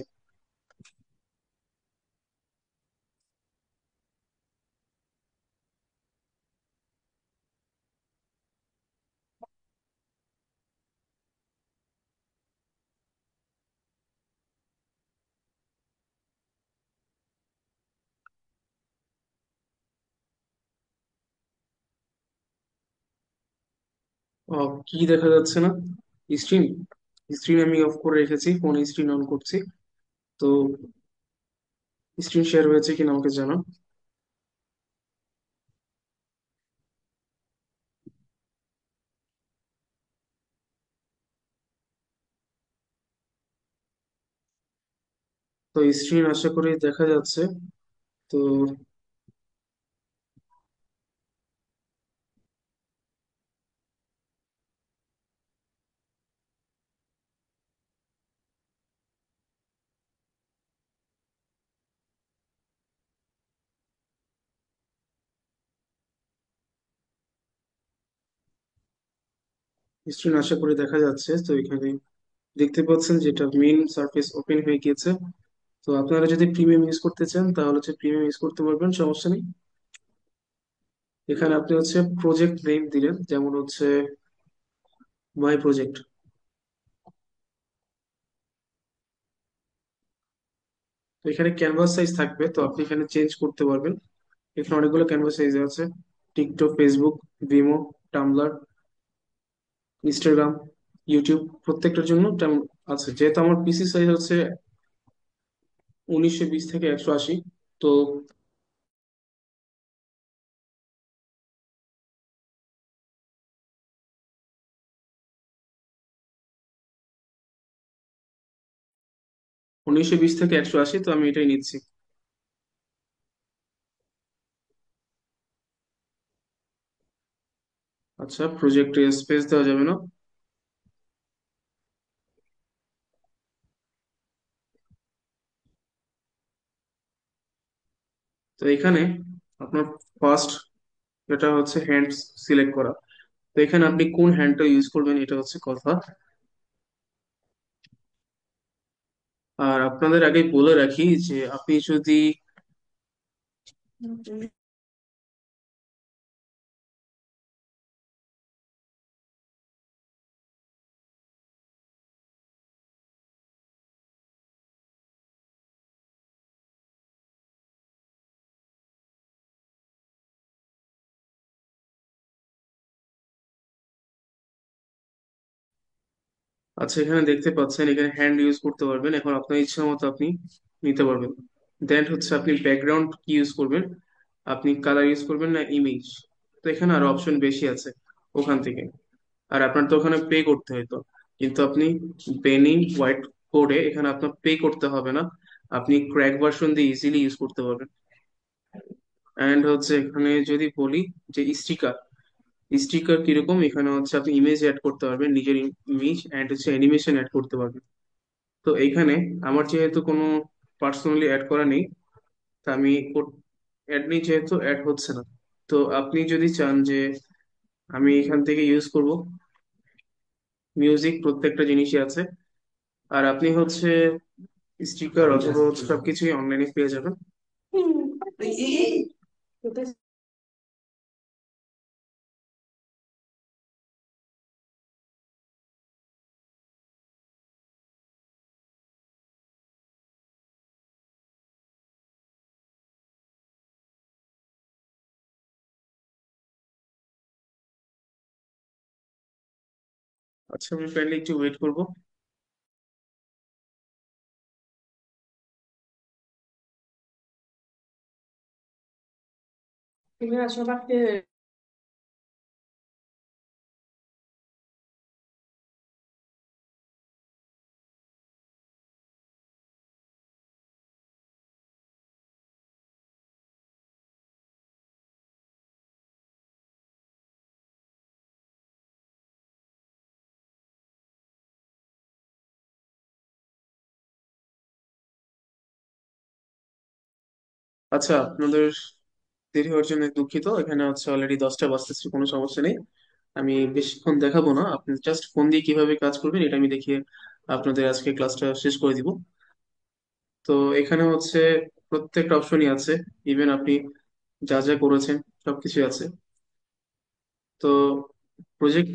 ও, কি দেখা যাচ্ছে না? স্ক্রিন স্ক্রিন আমি অফ করে রেখেছি, ফোন স্ক্রিন অন করছি। তো স্ক্রিন শেয়ার হয়েছে কিনা আমাকে জানান। তো স্ক্রিন আশা করি দেখা যাচ্ছে। তো স্ক্রিন আশা করি দেখা যাচ্ছে। তো এখানে দেখতে পাচ্ছেন যেটা মেইন সারফেস ওপেন হয়ে গিয়েছে। তো আপনারা যদি প্রিমিয়াম ইউজ করতে চান তাহলে হচ্ছে প্রিমিয়াম ইউজ করতে পারবেন, সমস্যা নেই। এখানে আপনি হচ্ছে প্রজেক্ট নেম দিলেন, যেমন হচ্ছে মাই প্রজেক্ট। তো এখানে ক্যানভাস সাইজ থাকবে, তো আপনি এখানে চেঞ্জ করতে পারবেন। এখানে অনেকগুলো ক্যানভাস সাইজ আছে: TikTok, Facebook, Bhimo, টামলার, Instagram, YouTube, প্রত্যেকটার জন্য আছে। যেহেতু আমার পিসি সাইজ হচ্ছে 1920 থেকে 180, তো 1920 থেকে 180, তো আমি এটাই নিচ্ছি। আচ্ছা, প্রজেক্টে স্পেস দেওয়া যাবে না? তো এখানে আপনার ফার্স্ট এটা হচ্ছে হ্যান্ড সিলেক্ট করা। তো এখানে আপনি কোন হ্যান্ডটা ইউজ করবেন এটা হচ্ছে কথা। আর আপনাদের আগে বলে রাখি যে আপনি যদি আচ্ছা, এখানে দেখতে পাচ্ছেন এখানে হ্যান্ড ইউজ করতে পারবেন, এখন আপনার ইচ্ছা মতো আপনি নিতে পারবেন। দেন হচ্ছে আপনি ব্যাকগ্রাউন্ড কি ইউজ করবেন, আপনি কালার ইউজ করবেন না ইমেজ। তো এখানে আরো অপশন বেশি আছে ওখান থেকে। আর আপনার তো ওখানে পে করতে হতো, কিন্তু আপনি বেনি হোয়াইট কোডে এখানে আপনার পে করতে হবে না, আপনি ক্র্যাক ভার্সন দিয়ে ইজিলি ইউজ করতে পারবেন। অ্যান্ড হচ্ছে এখানে যদি বলি যে স্টিকার, স্টিকার কিরকম, এখানে হচ্ছে আপনি ইমেজ অ্যাড করতে পারবেন, নিজের ইমেজ অ্যান্ড হচ্ছে অ্যানিমেশন অ্যাড করতে পারবেন। তো এইখানে আমার যেহেতু কোনো পার্সোনালি অ্যাড করা নেই, তা আমি অ্যাড নেই যেহেতু অ্যাড হচ্ছে না। তো আপনি যদি চান যে আমি এখান থেকে ইউজ করব, মিউজিক প্রত্যেকটা জিনিসই আছে। আর আপনি হচ্ছে স্টিকার অথবা সবকিছুই অনলাইনে পেয়ে যাবেন। আচ্ছা, আমি কাইন্ডলি একটু ওয়েট করবো। আচ্ছা, আপনাদের দেরি হওয়ার জন্য দুঃখিত। এখানে হচ্ছে অলরেডি 10টা বাজতেছে, কোনো সমস্যা নেই। আমি বেশিক্ষণ দেখাবো না, আপনি জাস্ট ফোন দিয়ে কিভাবে কাজ করবেন এটা আমি দেখিয়ে আপনাদের আজকে ক্লাসটা শেষ করে দিব। তো এখানে হচ্ছে প্রত্যেকটা অপশনই আছে, ইভেন আপনি যা যা করেছেন সবকিছু আছে। তো প্রজেক্ট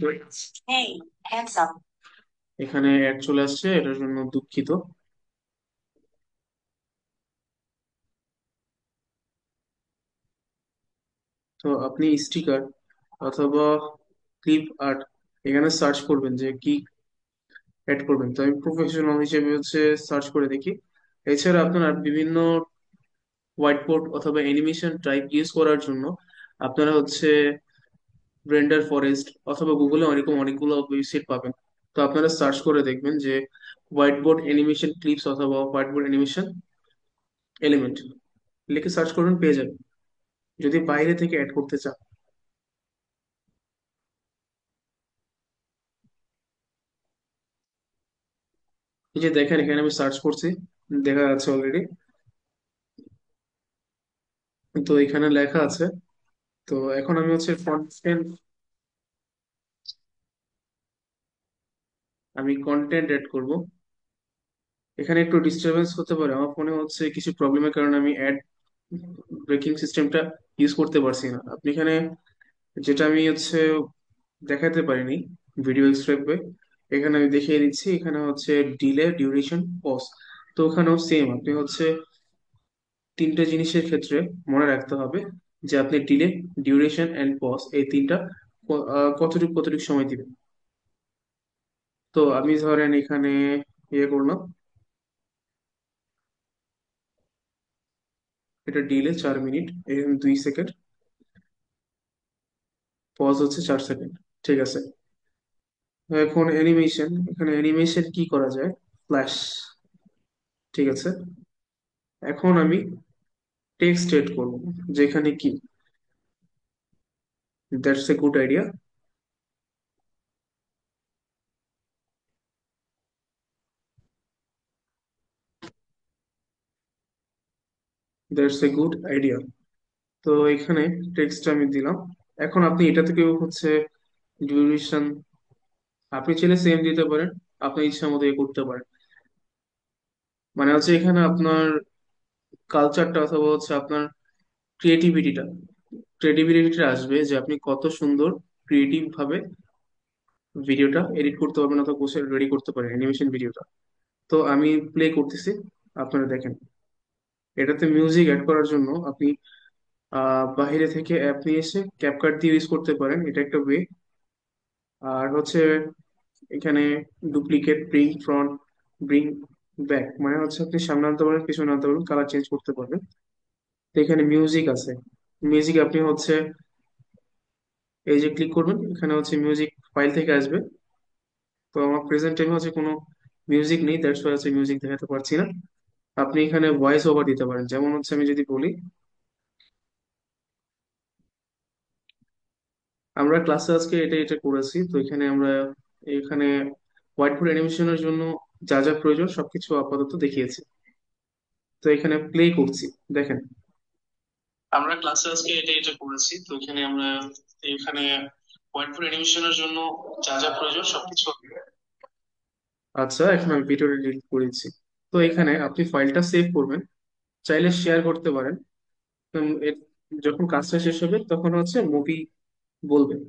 এখানে অ্যাড চলে আসছে, এটার জন্য দুঃখিত। তো আপনি স্টিকার অথবা ক্লিপ আর্ট এখানে সার্চ করবেন যে কি অ্যাড করবেন। তো আমি প্রফেশনাল হিসেবে হচ্ছে সার্চ করে দেখি। এছাড়া আপনার বিভিন্ন হোয়াইট বোর্ড অথবা অ্যানিমেশন টাইপ ইউজ করার জন্য আপনারা হচ্ছে রেন্ডার ফরেস্ট অথবা গুগলে অনেকগুলো ওয়েবসাইট পাবেন। তো আপনারা সার্চ করে দেখবেন যে হোয়াইট বোর্ড অ্যানিমেশন ক্লিপস অথবা হোয়াইট বোর্ড অ্যানিমেশন এলিমেন্ট লিখে সার্চ করবেন, পেয়ে যাবেন যদি বাইরে থেকে অ্যাড করতে চান। এই যে দেখেন এখানে আমি সার্চ করছি, দেখা যাচ্ছে অলরেডি। তো এখানে লেখা আছে। তো এখন আমি হচ্ছে কন্টেন্ট, আমি কন্টেন্ট এড করব। এখানে একটু ডিস্টারবেন্স হতে পারে, আমার ফোনে হচ্ছে কিছু প্রবলেমের কারণে আমি অ্যাড ব্রেকিং সিস্টেমটা ইউজ করতে পারছি না। আপনি এখানে যেটা আমি হচ্ছে দেখাতে পারিনি ভিডিও এক্সট্রাক্টে, এখানে আমি দেখিয়ে দিচ্ছি। এখানে হচ্ছে ডিলে, ডিউরেশন, পজ। তো ওখানেও সেম, আপনি হচ্ছে তিনটে জিনিসের ক্ষেত্রে মনে রাখতে হবে যে আপনি ডিলে, ডিউরেশন এন্ড পজ এই তিনটা কতটুকু কতটুকু সময় দিবেন। তো আমি ধরেন এখানে ইয়ে করলাম, এটা ডিলে 4 মিনিট, এখানে 2 সেকেন্ড, পজ হচ্ছে 4 সেকেন্ড। ঠিক আছে। এখন অ্যানিমেশন, এখানে অ্যানিমেশন কি করা যায়, ফ্ল্যাশ। ঠিক আছে। এখন আমি টেক্সট এড করব, যেখানে কি, that's a good idea, that's a good idea. তো এখানে টেক্সট আমি দিলাম। এখন আপনি এটা থেকেও হচ্ছে ডিউরেশন আপনি চাইলে সেম দিতে পারেন, আপনার ইচ্ছা মতো ইয়ে করতে পারেন। মানে হচ্ছে এখানে আপনার কালচারটা অথবা হচ্ছে আপনার ক্রিয়েটিভিটিটা ক্রিয়েটিভিটিটা আসবে যে আপনি কত সুন্দর ক্রিয়েটিভ ভাবে ভিডিওটা এডিট করতে পারবেন অথবা বসে রেডি করতে পারেন অ্যানিমেশন ভিডিওটা। তো আমি প্লে করতেছি, আপনারা দেখেন। এটাতে মিউজিক অ্যাড করার জন্য আপনি বাইরে থেকে অ্যাপ নিয়ে এসে ক্যাপকাট দিয়ে ইউজ করতে পারেন, এটা একটা ওয়ে। আর হচ্ছে এখানে duplicate, bring front, bring back মানে হচ্ছে আপনি সামনে আনতে পারেন, পিছনে আনতে পারেন, কালার চেঞ্জ করতে পারবেন। তো এখানে মিউজিক আছে। মিউজিক আপনি হচ্ছে এই যে ক্লিক করবেন, এখানে হচ্ছে মিউজিক ফাইল থেকে আসবে। তো আমার প্রেজেন্ট টাইমে হচ্ছে কোনো মিউজিক নেই, দ্যাটস ওয়াই হচ্ছে মিউজিক দেখাতে পারছি না। আপনি এখানে ভয়েস ওভার দিতে পারেন, যেমন হচ্ছে আমি যদি বলি, আমরা ক্লাসে আজকে এটা এটা করেছি, তো এখানে আমরা এখানে হোয়াইট বোর্ড অ্যানিমেশনের জন্য যা যা প্রয়োজন সবকিছু আপাতত দেখিয়েছি। তো এখানে প্লে করছি, দেখেন আমরা ক্লাসে আজকে এটা এটা করেছি, তো এখানে আমরা এখানে হোয়াইট বোর্ড অ্যানিমেশনের জন্য যা যা প্রয়োজন সবকিছু। আচ্ছা, এখন আমি ভিডিওটা ডিলিট করেছি। তো এখানে আপনি ফাইলটা সেভ করবেন, চাইলে শেয়ার করতে পারেন। যখন কাজটা শেষ হবে তখন হচ্ছে মুভি বলবেন,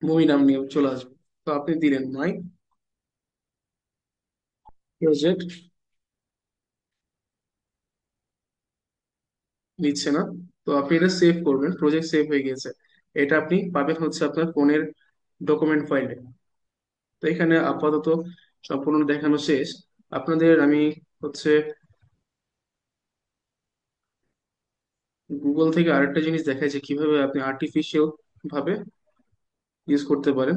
মুভি নাম নিয়ে চলে আসবে। তো আপনি দিলেন মাই প্রজেক্ট, নিচ্ছে না। তো আপনি এটা সেভ করবেন, প্রজেক্ট সেভ হয়ে গেছে। এটা আপনি পাবেন হচ্ছে আপনার ফোনের ডকুমেন্ট ফাইলে। তো এখানে আপাতত সম্পূর্ণ দেখানো শেষ। আপনাদের আমি হচ্ছে গুগল থেকে আরেকটা জিনিস দেখাই যে কিভাবে আপনি আর্টিফিশিয়াল ভাবে ইউজ করতে পারেন।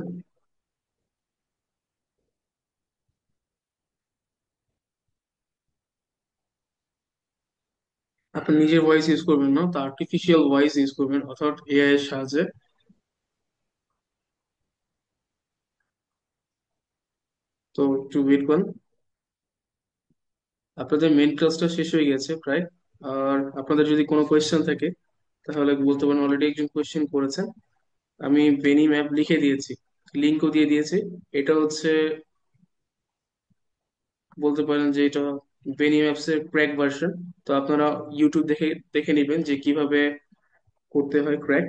আপনি নিজের ভয়েস ইউজ করবেন না, তো আর্টিফিশিয়াল ভয়েস ইউজ করবেন, অর্থাৎ এআই এর সাহায্যে। তো একটু ওয়েট করুন। আপনাদের মেন ক্লাসটা শেষ হয়ে গেছে প্রায়। আর আপনাদের যদি কোনো কোয়েশ্চেন থাকে তাহলে বলতে পারেন, অলরেডি একজন কোয়েশ্চেন করেছেন। আমি বেনি ম্যাপ লিখে দিয়েছি, লিঙ্কও দিয়ে দিয়েছি। এটা হচ্ছে বলতে পারেন যে এটা বেনি ম্যাপস এর ক্র্যাক ভার্সন। তো আপনারা ইউটিউব দেখে দেখে নেবেন যে কিভাবে করতে হয় ক্র্যাক।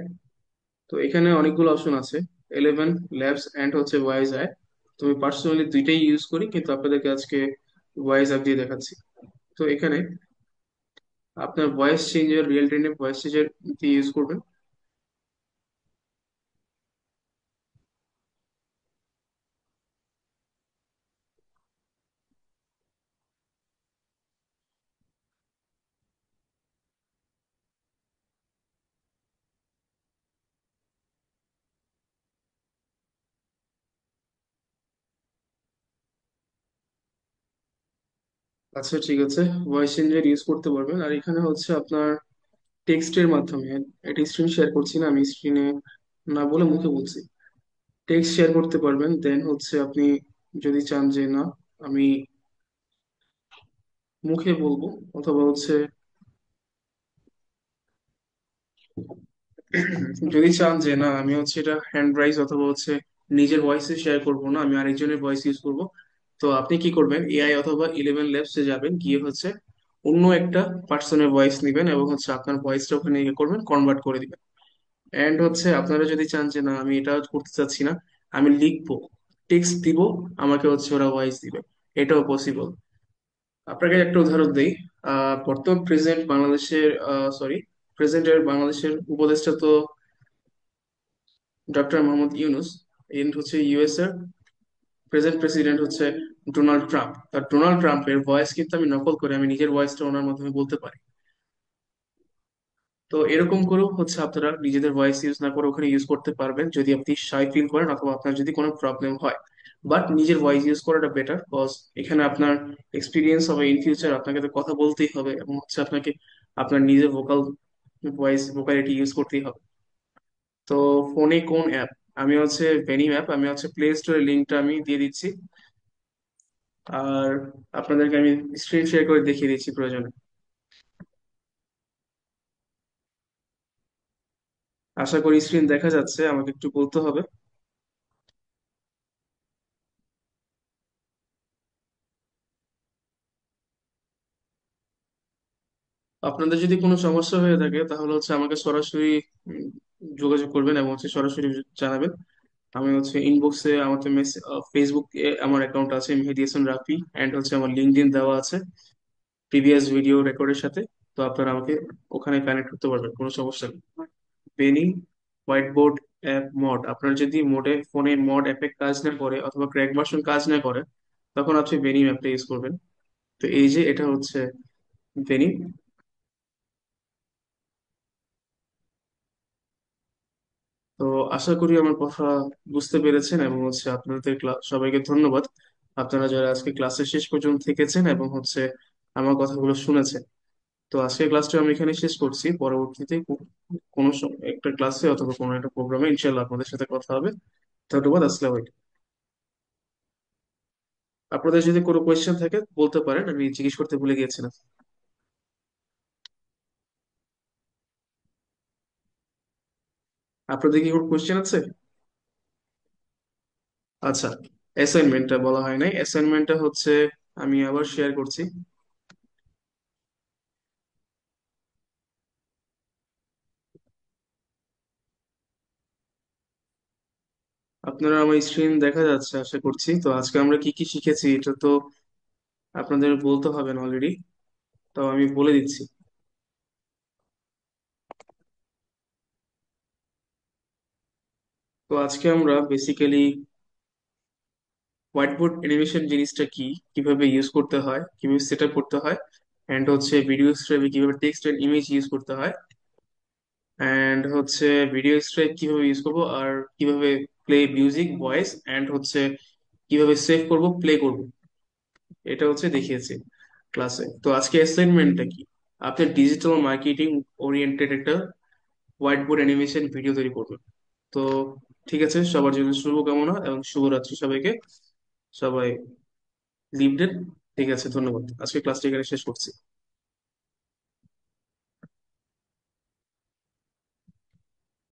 তো এখানে অনেকগুলো অপশন আছে, 11 ল্যাবস অ্যান্ড হচ্ছে ভয়েস আই। তো আমি পার্সোনালি দুইটাই ইউজ করি, কিন্তু আপনাদেরকে আজকে ভয়েস অ্যাপ দিয়ে দেখাচ্ছি। তো এখানে আপনার ভয়েস চেঞ্জের, রিয়েল টাইমে ভয়েস চেঞ্জের দিয়ে ইউজ করবেন। আচ্ছা ঠিক আছে, ভয়েস চেঞ্জার ইউজ করতে পারবেন। আর এখানে হচ্ছে আপনার টেক্সটের মাধ্যমে, এটি স্ক্রিন শেয়ার করছি না, আমি স্ক্রিনে না বলে মুখে বলছি, টেক্সট শেয়ার করতে পারবেন। দেন হচ্ছে আপনি যদি চান যে না আমি মুখে বলবো, অথবা হচ্ছে যদি চান যে না আমি হচ্ছে এটা হ্যান্ড রাইজ অথবা হচ্ছে নিজের ভয়েসে শেয়ার করব না, আমি আরেকজনের ভয়েস ইউজ করব, তো আপনি কি করবেন, এআই অথবা 11 ল্যাবসে যাবেন, গিয়ে হচ্ছে অন্য একটা পার্সনের ভয়েস নেবেন এবং হচ্ছে আপনার ভয়েসটা ওখানে ইয়ে করবেন, কনভার্ট করে দিবেন। এন্ড হচ্ছে আপনারা যদি চান যে না আমি এটা করতে চাচ্ছি না, আমি লিখবো, টেক্সট দিব, আমাকে হচ্ছে ওরা ভয়েস দিবে, এটাও পসিবল। আপনাকে একটা উদাহরণ দেই। বর্তমান প্রেসিডেন্ট বাংলাদেশের, সরি, প্রেসিডেন্টের বাংলাদেশের উপদেষ্টা তো ডক্টর মোহাম্মদ ইউনুস। এন্ড হচ্ছে ইউএস এর প্রেসেন্ট প্রেসিডেন্ট হচ্ছে ডোনাল্ড ট্রাম্প। তার ডোনাল্ড ট্রাম্পের ভয়েস কিন্তু আমি নকল করে আমি নিজের ভয়েসটা ওনার মাধ্যমে বলতে পারি। তো এরকম করেও হচ্ছে আপনারা নিজেদের ভয়েস ইউজ না করে ওখানে ইউজ করতে পারবেন, যদি আপনি শাই ফিল করেন অথবা আপনার যদি কোনো প্রবলেম হয়। বাট নিজের ভয়েস ইউজ করাটা বেটার, কজ এখানে আপনার এক্সপিরিয়েন্স হবে ইন ফিউচার, আপনাকে তো কথা বলতেই হবে এবং হচ্ছে আপনাকে আপনার নিজের ভোকাল ভয়েস ভোকালিটি ইউজ করতেই হবে। তো ফোনে কোন অ্যাপ, আমি হচ্ছে ভেনি অ্যাপ, আমি হচ্ছে প্লে স্টোরের লিঙ্কটা আমি দিয়ে দিচ্ছি। আর আপনাদেরকে আমি স্ক্রিন শেয়ার করে দেখিয়ে দিচ্ছি প্রয়োজনে। আশা করি স্ক্রিন দেখা যাচ্ছে, আমাকে একটু বলতে হবে। আপনাদের যদি কোনো সমস্যা হয়ে থাকে তাহলে হচ্ছে আমাকে সরাসরি উম, যোগাযোগ করবেন এবং হচ্ছে সরাসরি জানাবেন। আমি হচ্ছে ইনবক্সে আমাদের ফেসবুকে আমার অ্যাকাউন্ট আছে মেহেদী হাসান রাফি, অ্যান্ড হচ্ছে আমার লিঙ্কডইন দেওয়া আছে প্রিভিয়াস ভিডিও রেকর্ডের সাথে। তো আপনারা আমাকে ওখানে কানেক্ট করতে পারবেন, কোনো সমস্যা নেই। বেনি হোয়াইট বোর্ড অ্যাপ মড, আপনার যদি ফোনে মড অ্যাপে কাজ না করে অথবা ক্র্যাক ভার্সন কাজ না করে, তখন আপনি ভেনিম অ্যাপটা ইউজ করবেন। তো এই যে এটা হচ্ছে ভেনিম। তো আশা করি আমার কথা বুঝতে পেরেছেন, এবং হচ্ছে আপনাদের সবাইকে ধন্যবাদ, আপনারা যারা আজকে ক্লাসের শেষ পর্যন্ত থেকেছেন এবং হচ্ছে আমার কথাগুলো শুনেছেন। তো আজকের ক্লাসটা আমি এখানে শেষ করছি। পরবর্তীতে কোনো একটা ক্লাসে অথবা কোনো একটা প্রোগ্রামে ইনশাল্লাহ আপনাদের সাথে কথা হবে। ধন্যবাদ। আসসালামু আলাইকুম। আপনাদের যদি কোনো কোয়েশ্চেন থাকে বলতে পারেন, আমি জিজ্ঞেস করতে ভুলে গিয়েছিলাম। আপনাদের কি কোনো কোয়েশ্চেন আছে? আচ্ছা, অ্যাসাইনমেন্টটা বলা হয় নাই। অ্যাসাইনমেন্টটা হচ্ছে, আমি আবার শেয়ার করছি। আপনারা আমার স্ক্রিন দেখা যাচ্ছে আশা করছি। তো আজকে আমরা কি কি শিখেছি এটা তো আপনাদের বলতে হবে না অলরেডি, তো আমি বলে দিচ্ছি। তো আজকে আমরা বেসিক্যালি হোয়াইট বোর্ড অ্যানিমেশন জিনিসটা কি, কিভাবে ইউজ করতে হয়, কিভাবে সেট আপ করতে হয়, অ্যান্ড হচ্ছে ভিডিও স্ট্রাইপে কিভাবে টেক্সট এন্ড ইমেজ ইউজ করতে হয়, অ্যান্ড হচ্ছে ভিডিও স্ট্রাইপ কিভাবে ইউজ করবো, আর কিভাবে প্লে মিউজিক ভয়েস, অ্যান্ড হচ্ছে কিভাবে সেভ করব, প্লে করব, এটা হচ্ছে দেখিয়েছি ক্লাসে। তো আজকে অ্যাসাইনমেন্টটা কি, আপনি ডিজিটাল মার্কেটিং ওরিয়েন্টেড একটা হোয়াইট বোর্ড অ্যানিমেশন ভিডিও তৈরি করবেন। তো ঠিক আছে, সবার জন্য শুভকামনা এবং শুভরাত্রি সবাইকে। সবাই লিভ দেন। ঠিক আছে, ধন্যবাদ। আজকে ক্লাসটি এখানে শেষ করছি।